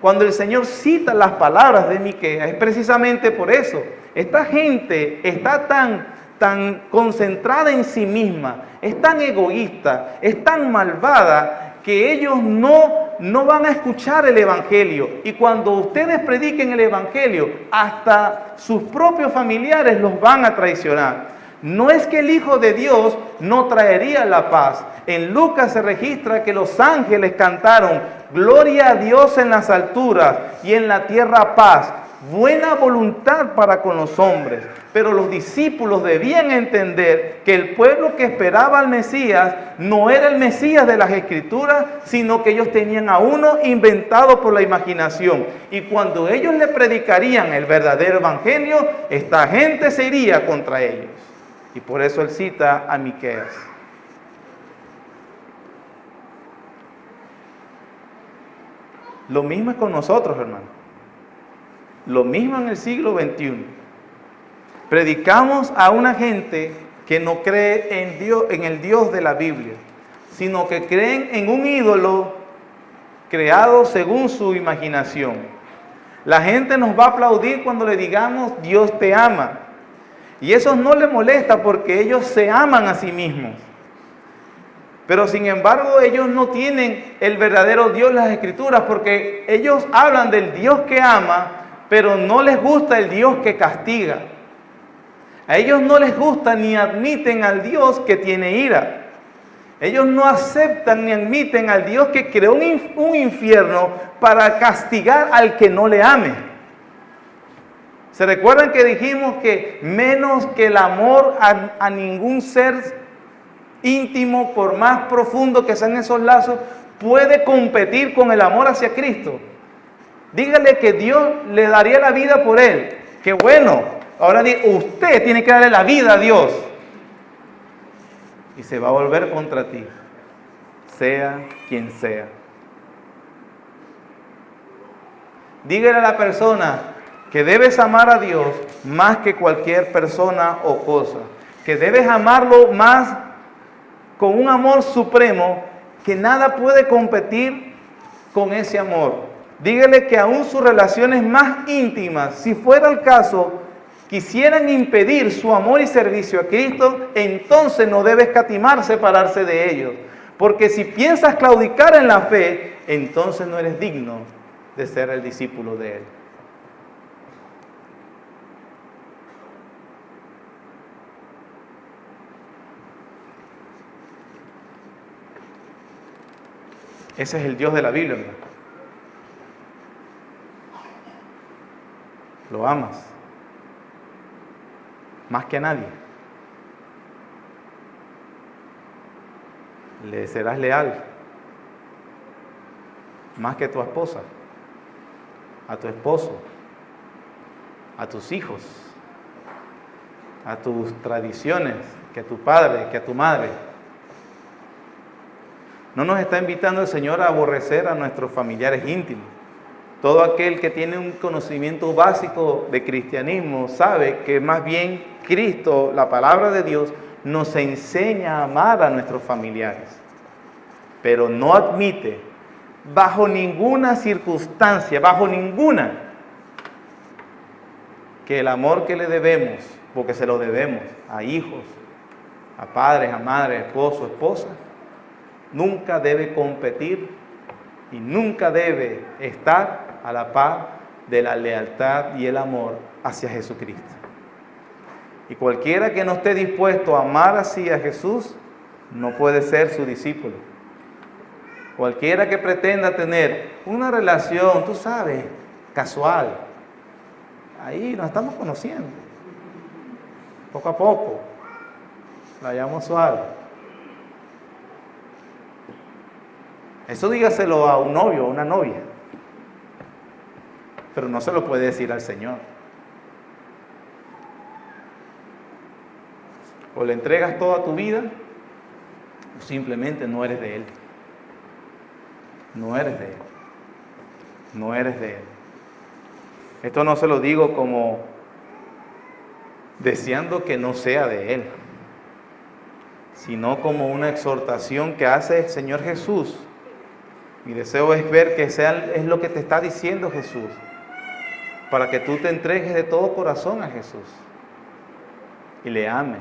cuando el Señor cita las palabras de Miqueas, es precisamente por eso. Esta gente está tan concentrada en sí misma, es tan egoísta, es tan malvada, que ellos no van a escuchar el Evangelio. Y cuando ustedes prediquen el Evangelio, hasta sus propios familiares los van a traicionar. No es que el Hijo de Dios no traería la paz. En Lucas se registra que los ángeles cantaron, gloria a Dios en las alturas y en la tierra paz, buena voluntad para con los hombres. Pero los discípulos debían entender que el pueblo que esperaba al Mesías no era el Mesías de las Escrituras, sino que ellos tenían a uno inventado por la imaginación. Y cuando ellos le predicarían el verdadero evangelio, esta gente se iría contra ellos. Y por eso él cita a Miqueas. Lo mismo es con nosotros, hermano. Lo mismo en el siglo XXI. Predicamos a una gente que no cree en Dios, en el Dios de la Biblia, sino que creen en un ídolo creado según su imaginación. La gente nos va a aplaudir cuando le digamos Dios te ama. Y eso no les molesta porque ellos se aman a sí mismos. Pero sin embargo ellos no tienen el verdadero Dios en las Escrituras, porque ellos hablan del Dios que ama, pero no les gusta el Dios que castiga. A ellos no les gusta ni admiten al Dios que tiene ira. Ellos no aceptan ni admiten al Dios que creó un infierno para castigar al que no le ame. ¿Se recuerdan que dijimos que menos que el amor a ningún ser íntimo, por más profundo que sean esos lazos, puede competir con el amor hacia Cristo? Dígale que Dios le daría la vida por él. ¡Qué bueno! Ahora usted tiene que darle la vida a Dios. Y se va a volver contra ti, sea quien sea. Dígale a la persona que debes amar a Dios más que cualquier persona o cosa, que debes amarlo más con un amor supremo, que nada puede competir con ese amor. Dígale que aún sus relaciones más íntimas, si fuera el caso, quisieran impedir su amor y servicio a Cristo, entonces no debe escatimar separarse de ellos. Porque si piensas claudicar en la fe, entonces no eres digno de ser el discípulo de Él. Ese es el Dios de la Biblia, hermano. Lo amas más que a nadie. Le serás leal más que a tu esposa, a tu esposo, a tus hijos, a tus tradiciones, que a tu padre, que a tu madre. No nos está invitando el Señor a aborrecer a nuestros familiares íntimos. Todo aquel que tiene un conocimiento básico de cristianismo sabe que más bien Cristo, la palabra de Dios, nos enseña a amar a nuestros familiares. Pero no admite, bajo ninguna circunstancia, bajo ninguna, que el amor que le debemos, porque se lo debemos a hijos, a padres, a madres, esposo, esposa, nunca debe competir y nunca debe estar a la par de la lealtad y el amor hacia Jesucristo. Y cualquiera que no esté dispuesto a amar así a Jesús, no puede ser su discípulo. Cualquiera que pretenda tener una relación, tú sabes, casual, ahí nos estamos conociendo, poco a poco, la vayamos suave. Eso dígaselo a un novio o una novia, pero no se lo puede decir al Señor. O le entregas toda tu vida, o simplemente no eres de Él. No eres de Él. No eres de Él. Esto no se lo digo como deseando que no sea de Él, sino como una exhortación que hace el Señor Jesús. Mi deseo es ver que es lo que te está diciendo Jesús, para que tú te entregues de todo corazón a Jesús y le ames.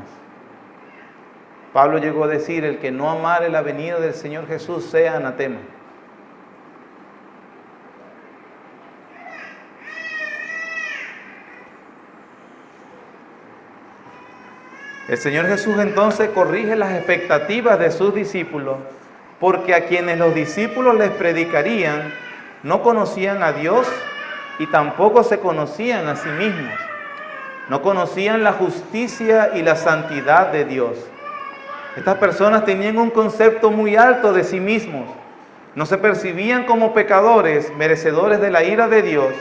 Pablo llegó a decir: el que no amare la venida del Señor Jesús sea anatema. El Señor Jesús entonces corrige las expectativas de sus discípulos, porque a quienes los discípulos les predicarían no conocían a Dios y tampoco se conocían a sí mismos. No conocían la justicia y la santidad de Dios. Estas personas tenían un concepto muy alto de sí mismos. No se percibían como pecadores, merecedores de la ira de Dios,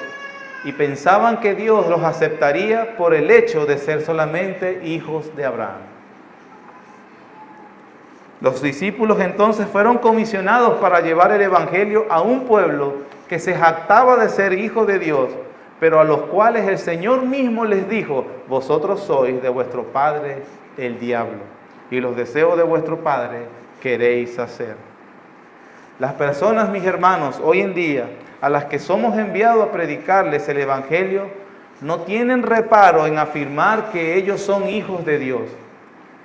y pensaban que Dios los aceptaría por el hecho de ser solamente hijos de Abraham. Los discípulos entonces fueron comisionados para llevar el evangelio a un pueblo que se jactaba de ser hijo de Dios, pero a los cuales el Señor mismo les dijo: vosotros sois de vuestro padre el diablo, y los deseos de vuestro padre queréis hacer. Las personas, mis hermanos, hoy en día, a las que somos enviados a predicarles el evangelio, no tienen reparo en afirmar que ellos son hijos de Dios.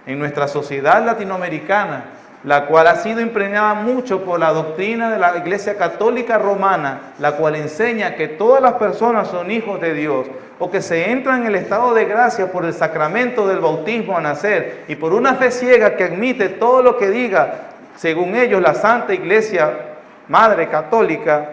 En nuestra sociedad latinoamericana, la cual ha sido impregnada mucho por la doctrina de la Iglesia Católica Romana, la cual enseña que todas las personas son hijos de Dios, o que se entra en el estado de gracia por el sacramento del bautismo a nacer, y por una fe ciega que admite todo lo que diga, según ellos, la Santa Iglesia Madre Católica.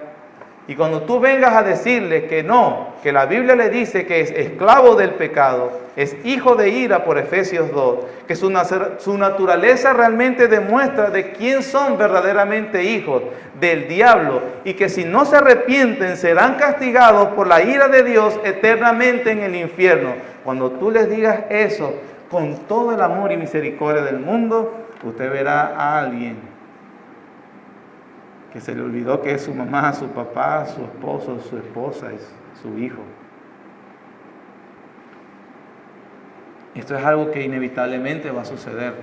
Y cuando tú vengas a decirle que no, que la Biblia le dice que es esclavo del pecado, es hijo de ira por Efesios 2, que su naturaleza realmente demuestra de quién son verdaderamente hijos, del diablo, y que si no se arrepienten serán castigados por la ira de Dios eternamente en el infierno. Cuando tú les digas eso con todo el amor y misericordia del mundo, usted verá a alguien que se le olvidó que es su mamá, su papá, su esposo, su esposa y su hijo. Esto es algo que inevitablemente va a suceder.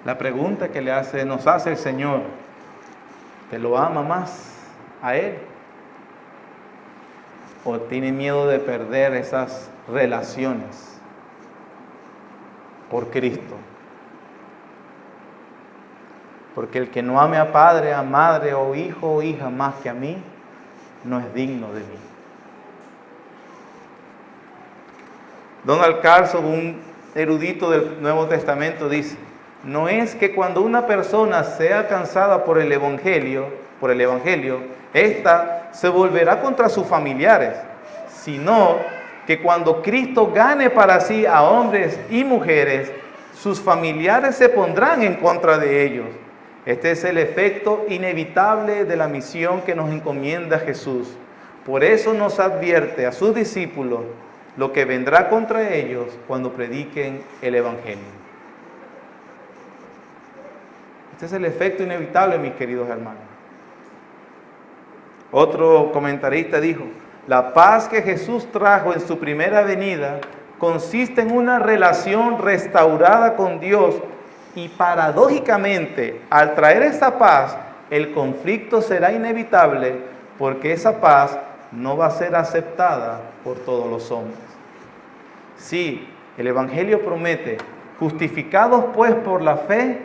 La pregunta que nos hace el Señor: ¿te lo ama más a Él? ¿O tiene miedo de perder esas relaciones por Cristo? Porque el que no ame a padre, a madre o hijo o hija más que a mí, no es digno de mí. Donald Carson, un erudito del Nuevo Testamento, dice: no es que cuando una persona sea alcanzada por el Evangelio, ésta se volverá contra sus familiares, sino que cuando Cristo gane para sí a hombres y mujeres, sus familiares se pondrán en contra de ellos. Este es el efecto inevitable de la misión que nos encomienda Jesús. Por eso nos advierte a sus discípulos lo que vendrá contra ellos cuando prediquen el Evangelio. Este es el efecto inevitable, mis queridos hermanos. Otro comentarista dijo: la paz que Jesús trajo en su primera venida consiste en una relación restaurada con Dios. Y paradójicamente, al traer esa paz, el conflicto será inevitable, porque esa paz no va a ser aceptada por todos los hombres. Sí, el Evangelio promete: justificados pues por la fe,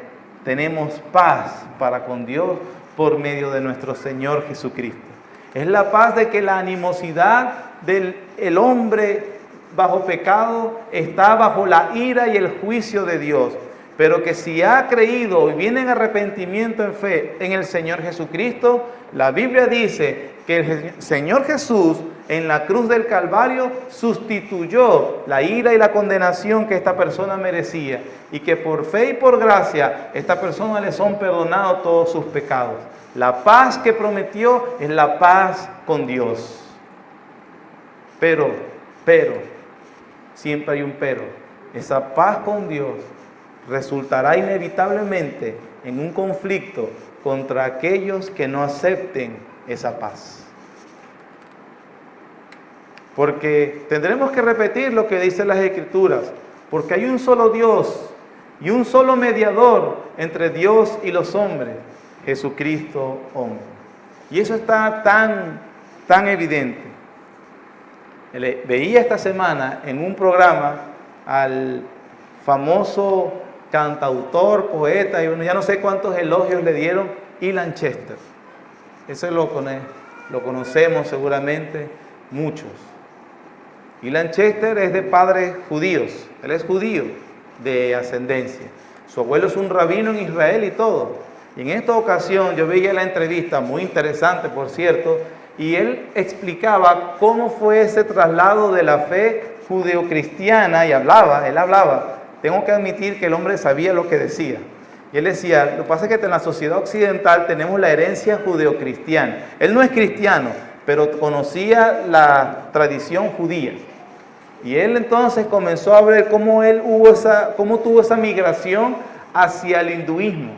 tenemos paz para con Dios por medio de nuestro Señor Jesucristo. Es la paz de que la animosidad del hombre bajo pecado está bajo la ira y el juicio de Dios. pero que si ha creído y viene en arrepentimiento en fe en el Señor Jesucristo, la Biblia dice que el Señor Jesús en la cruz del Calvario sustituyó la ira y la condenación que esta persona merecía, y que por fe y por gracia esta persona le son perdonados todos sus pecados. La paz que prometió es la paz con Dios. Pero, siempre hay un pero. Esa paz con Dios resultará inevitablemente en un conflicto contra aquellos que no acepten esa paz. Porque tendremos que repetir lo que dicen las Escrituras, porque hay un solo Dios y un solo mediador entre Dios y los hombres, Jesucristo hombre. Y eso está tan evidente. Veía esta semana en un programa al famoso cantautor, poeta, y ya no sé cuántos elogios le dieron, Ilan Chester. Ese lo conocemos seguramente muchos. Ilan Chester es de padres judíos, él es judío de ascendencia. Su abuelo es un rabino en Israel y todo. Y en esta ocasión yo veía la entrevista, muy interesante por cierto, y él explicaba cómo fue ese traslado de la fe judeocristiana, y él hablaba, tengo que admitir que el hombre sabía lo que decía. Y él decía, lo que pasa es que en la sociedad occidental tenemos la herencia judeocristiana. Él no es cristiano, pero conocía la tradición judía. Y él entonces comenzó a ver cómo tuvo esa migración hacia el hinduismo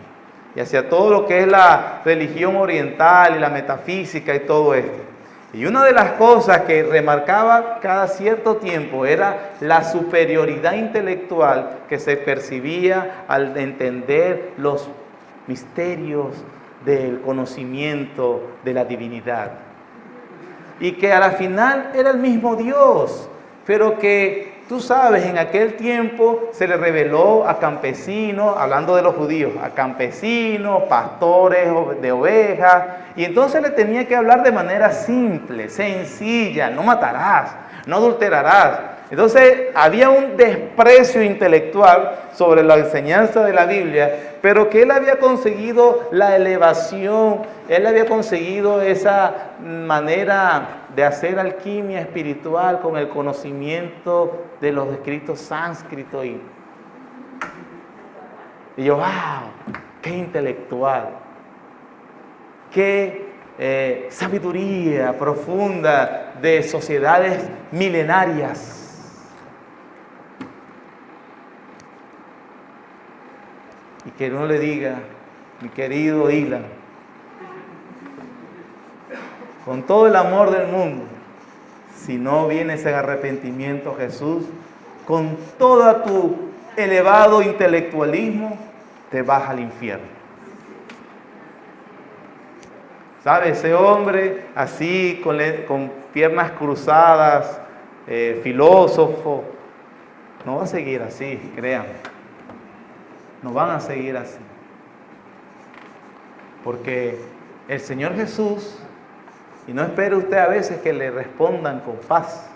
y hacia todo lo que es la religión oriental y la metafísica y todo esto. Y una de las cosas que remarcaba cada cierto tiempo era la superioridad intelectual que se percibía al entender los misterios del conocimiento de la divinidad. Y que a la final era el mismo Dios, pero que tú sabes, en aquel tiempo se le reveló a campesinos, hablando de los judíos, a campesinos, pastores de ovejas, y entonces le tenía que hablar de manera simple, sencilla: no matarás, no adulterarás. Entonces había un desprecio intelectual sobre la enseñanza de la Biblia, pero que él había conseguido la elevación, él había conseguido esa manera de hacer alquimia espiritual con el conocimiento de los escritos sánscritos. Y yo, wow, qué intelectual, qué sabiduría profunda de sociedades milenarias. Y que uno le diga, mi querido Ilan, con todo el amor del mundo, si no vienes en arrepentimiento a Jesús, con todo tu elevado intelectualismo, te vas al infierno. ¿Sabe? Ese hombre así, con piernas cruzadas, filósofo, no va a seguir así, créanme. No van a seguir así. Porque el Señor Jesús, y no espere usted a veces que le respondan con paz,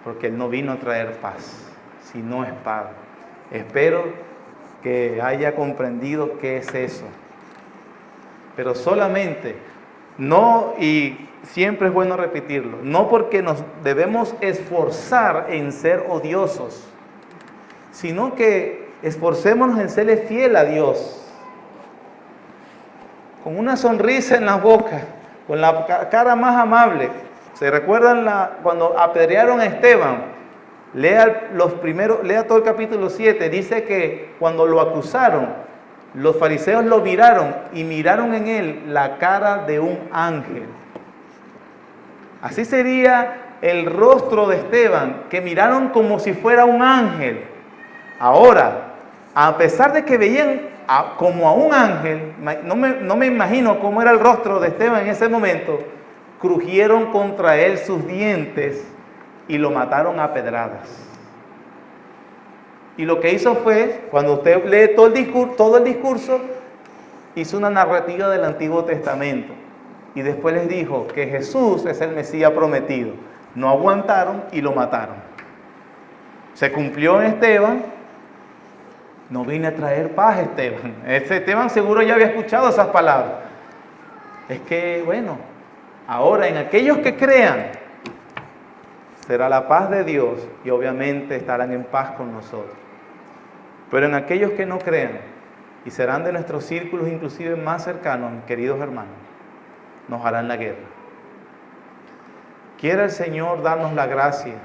porque Él no vino a traer paz, sino espada. Espero que haya comprendido qué es eso. Pero solamente, no, y siempre es bueno repetirlo, no porque nos debemos esforzar en ser odiosos, sino que esforcémonos en serle fiel a Dios, con una sonrisa en la boca, con la cara más amable. ¿Se recuerdan cuando apedrearon a Esteban? Lea todo el capítulo 7, dice que cuando lo acusaron, los fariseos lo miraron y miraron en él la cara de un ángel. Así sería el rostro de Esteban, que miraron como si fuera un ángel. Ahora, a pesar de que veían como a un ángel, no me imagino cómo era el rostro de Esteban en ese momento, crujieron contra él sus dientes y lo mataron a pedradas. Y lo que hizo fue, cuando usted lee todo el discurso, hizo una narrativa del Antiguo Testamento. Y después les dijo que Jesús es el Mesías prometido. No aguantaron y lo mataron. Se cumplió en Esteban No vine a traer paz, Esteban. Esteban seguro ya había escuchado esas palabras. Es que, bueno, ahora en aquellos que crean, será la paz de Dios y obviamente estarán en paz con nosotros. Pero en aquellos que no crean y serán de nuestros círculos inclusive más cercanos, mis queridos hermanos, nos harán la guerra. Quiera el Señor darnos la gracia.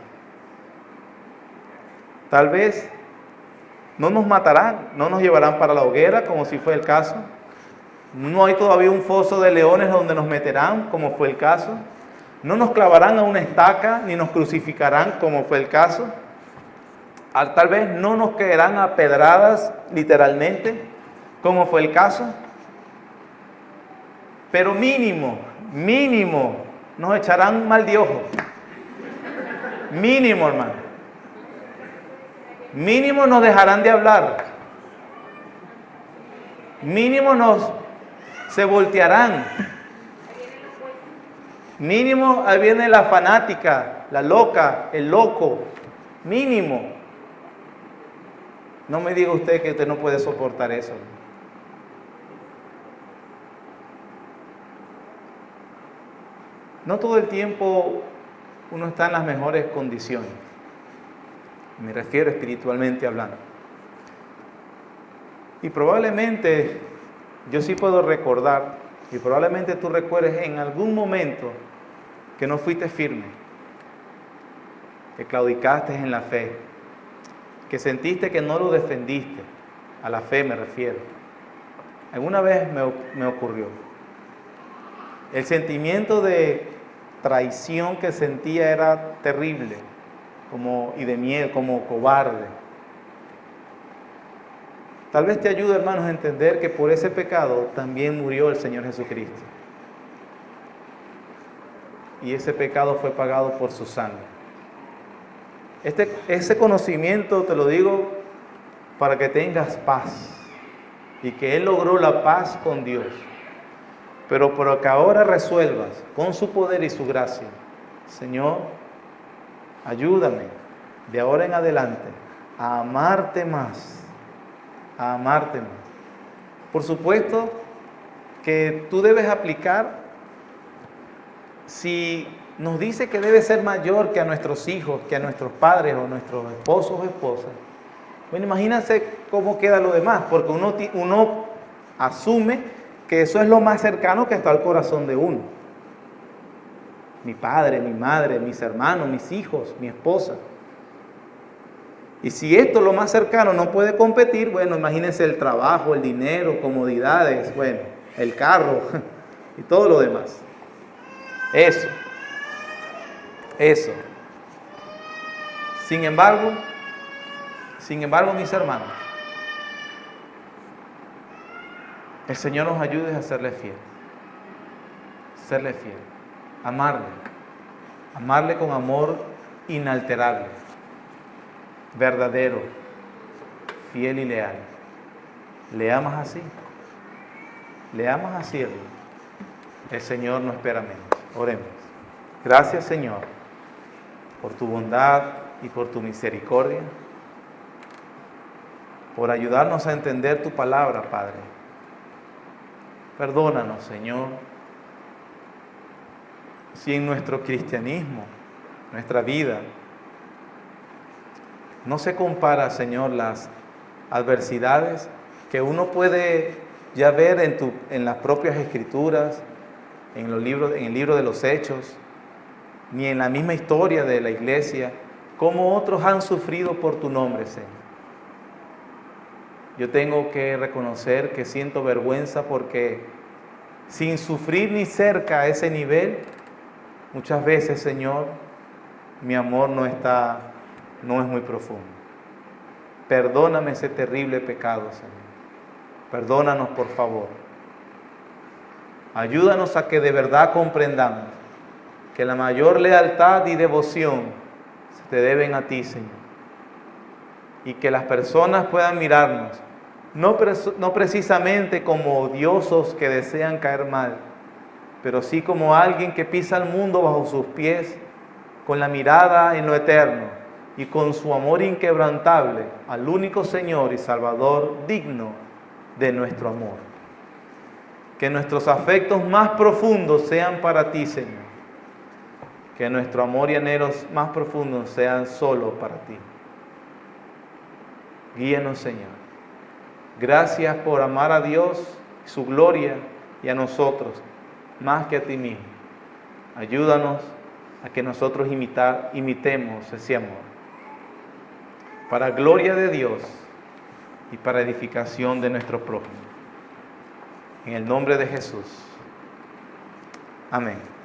Tal vez no nos matarán, no nos llevarán para la hoguera, como si fue el caso. No hay todavía un foso de leones donde nos meterán, como fue el caso. No nos clavarán a una estaca, ni nos crucificarán, como fue el caso. Tal vez no nos caerán a pedradas, literalmente, como fue el caso. Pero mínimo, nos echarán mal de ojo. Mínimo, hermano. Mínimo nos dejarán de hablar. Mínimo se voltearán. Mínimo ahí viene la fanática, la loca, el loco. Mínimo. No me diga usted que usted no puede soportar eso. No todo el tiempo uno está en las mejores condiciones. Me refiero espiritualmente hablando. Y probablemente, yo sí puedo recordar, y probablemente tú recuerdes en algún momento que no fuiste firme, que claudicaste en la fe, que sentiste que no lo defendiste, a la fe me refiero. Alguna vez me ocurrió. El sentimiento de traición que sentía era terrible. Y de miedo, como cobarde. Tal vez te ayude, hermanos, a entender que por ese pecado también murió el Señor Jesucristo. Y ese pecado fue pagado por su sangre. Ese conocimiento te lo digo para que tengas paz. Y que Él logró la paz con Dios. Pero por que ahora resuelvas con su poder y su gracia, Señor, ayúdame de ahora en adelante a amarte más, a amarte más. Por supuesto que tú debes aplicar, si nos dice que debe ser mayor que a nuestros hijos, que a nuestros padres o nuestros esposos o esposas, bueno, imagínense cómo queda lo demás, porque uno asume que eso es lo más cercano que está al corazón de uno. Mi padre, mi madre, mis hermanos, mis hijos, mi esposa. Y si esto, lo más cercano, no puede competir, bueno, imagínense el trabajo, el dinero, comodidades, bueno, el carro y todo lo demás. Eso. Sin embargo, mis hermanos, el Señor nos ayude a serle fiel. Serle fiel. Amarle con amor inalterable, verdadero, fiel y leal. ¿Le amas así? ¿Le amas así, hermano? El Señor no espera menos. Oremos. Gracias, Señor, por tu bondad y por tu misericordia, por ayudarnos a entender tu palabra, Padre. Perdónanos, Señor, si en nuestro cristianismo, nuestra vida, no se compara, Señor, las adversidades que uno puede ya ver en las propias Escrituras, en el libro de los Hechos, ni en la misma historia de la iglesia, cómo otros han sufrido por tu nombre, Señor. Yo tengo que reconocer que siento vergüenza porque sin sufrir ni cerca a ese nivel, muchas veces, Señor, mi amor no es muy profundo. Perdóname ese terrible pecado, Señor. Perdónanos, por favor. Ayúdanos a que de verdad comprendamos que la mayor lealtad y devoción se te deben a ti, Señor. Y que las personas puedan mirarnos, no precisamente como odiosos que desean caer mal, pero sí como alguien que pisa el mundo bajo sus pies, con la mirada en lo eterno, y con su amor inquebrantable al único Señor y Salvador digno de nuestro amor. Que nuestros afectos más profundos sean para ti, Señor. Que nuestro amor y anhelos más profundos sean solo para ti. Guíanos, Señor. Gracias por amar a Dios, su gloria y a nosotros, más que a ti mismo. Ayúdanos a que nosotros imitemos ese amor. Para gloria de Dios y para edificación de nuestro prójimo. En el nombre de Jesús. Amén.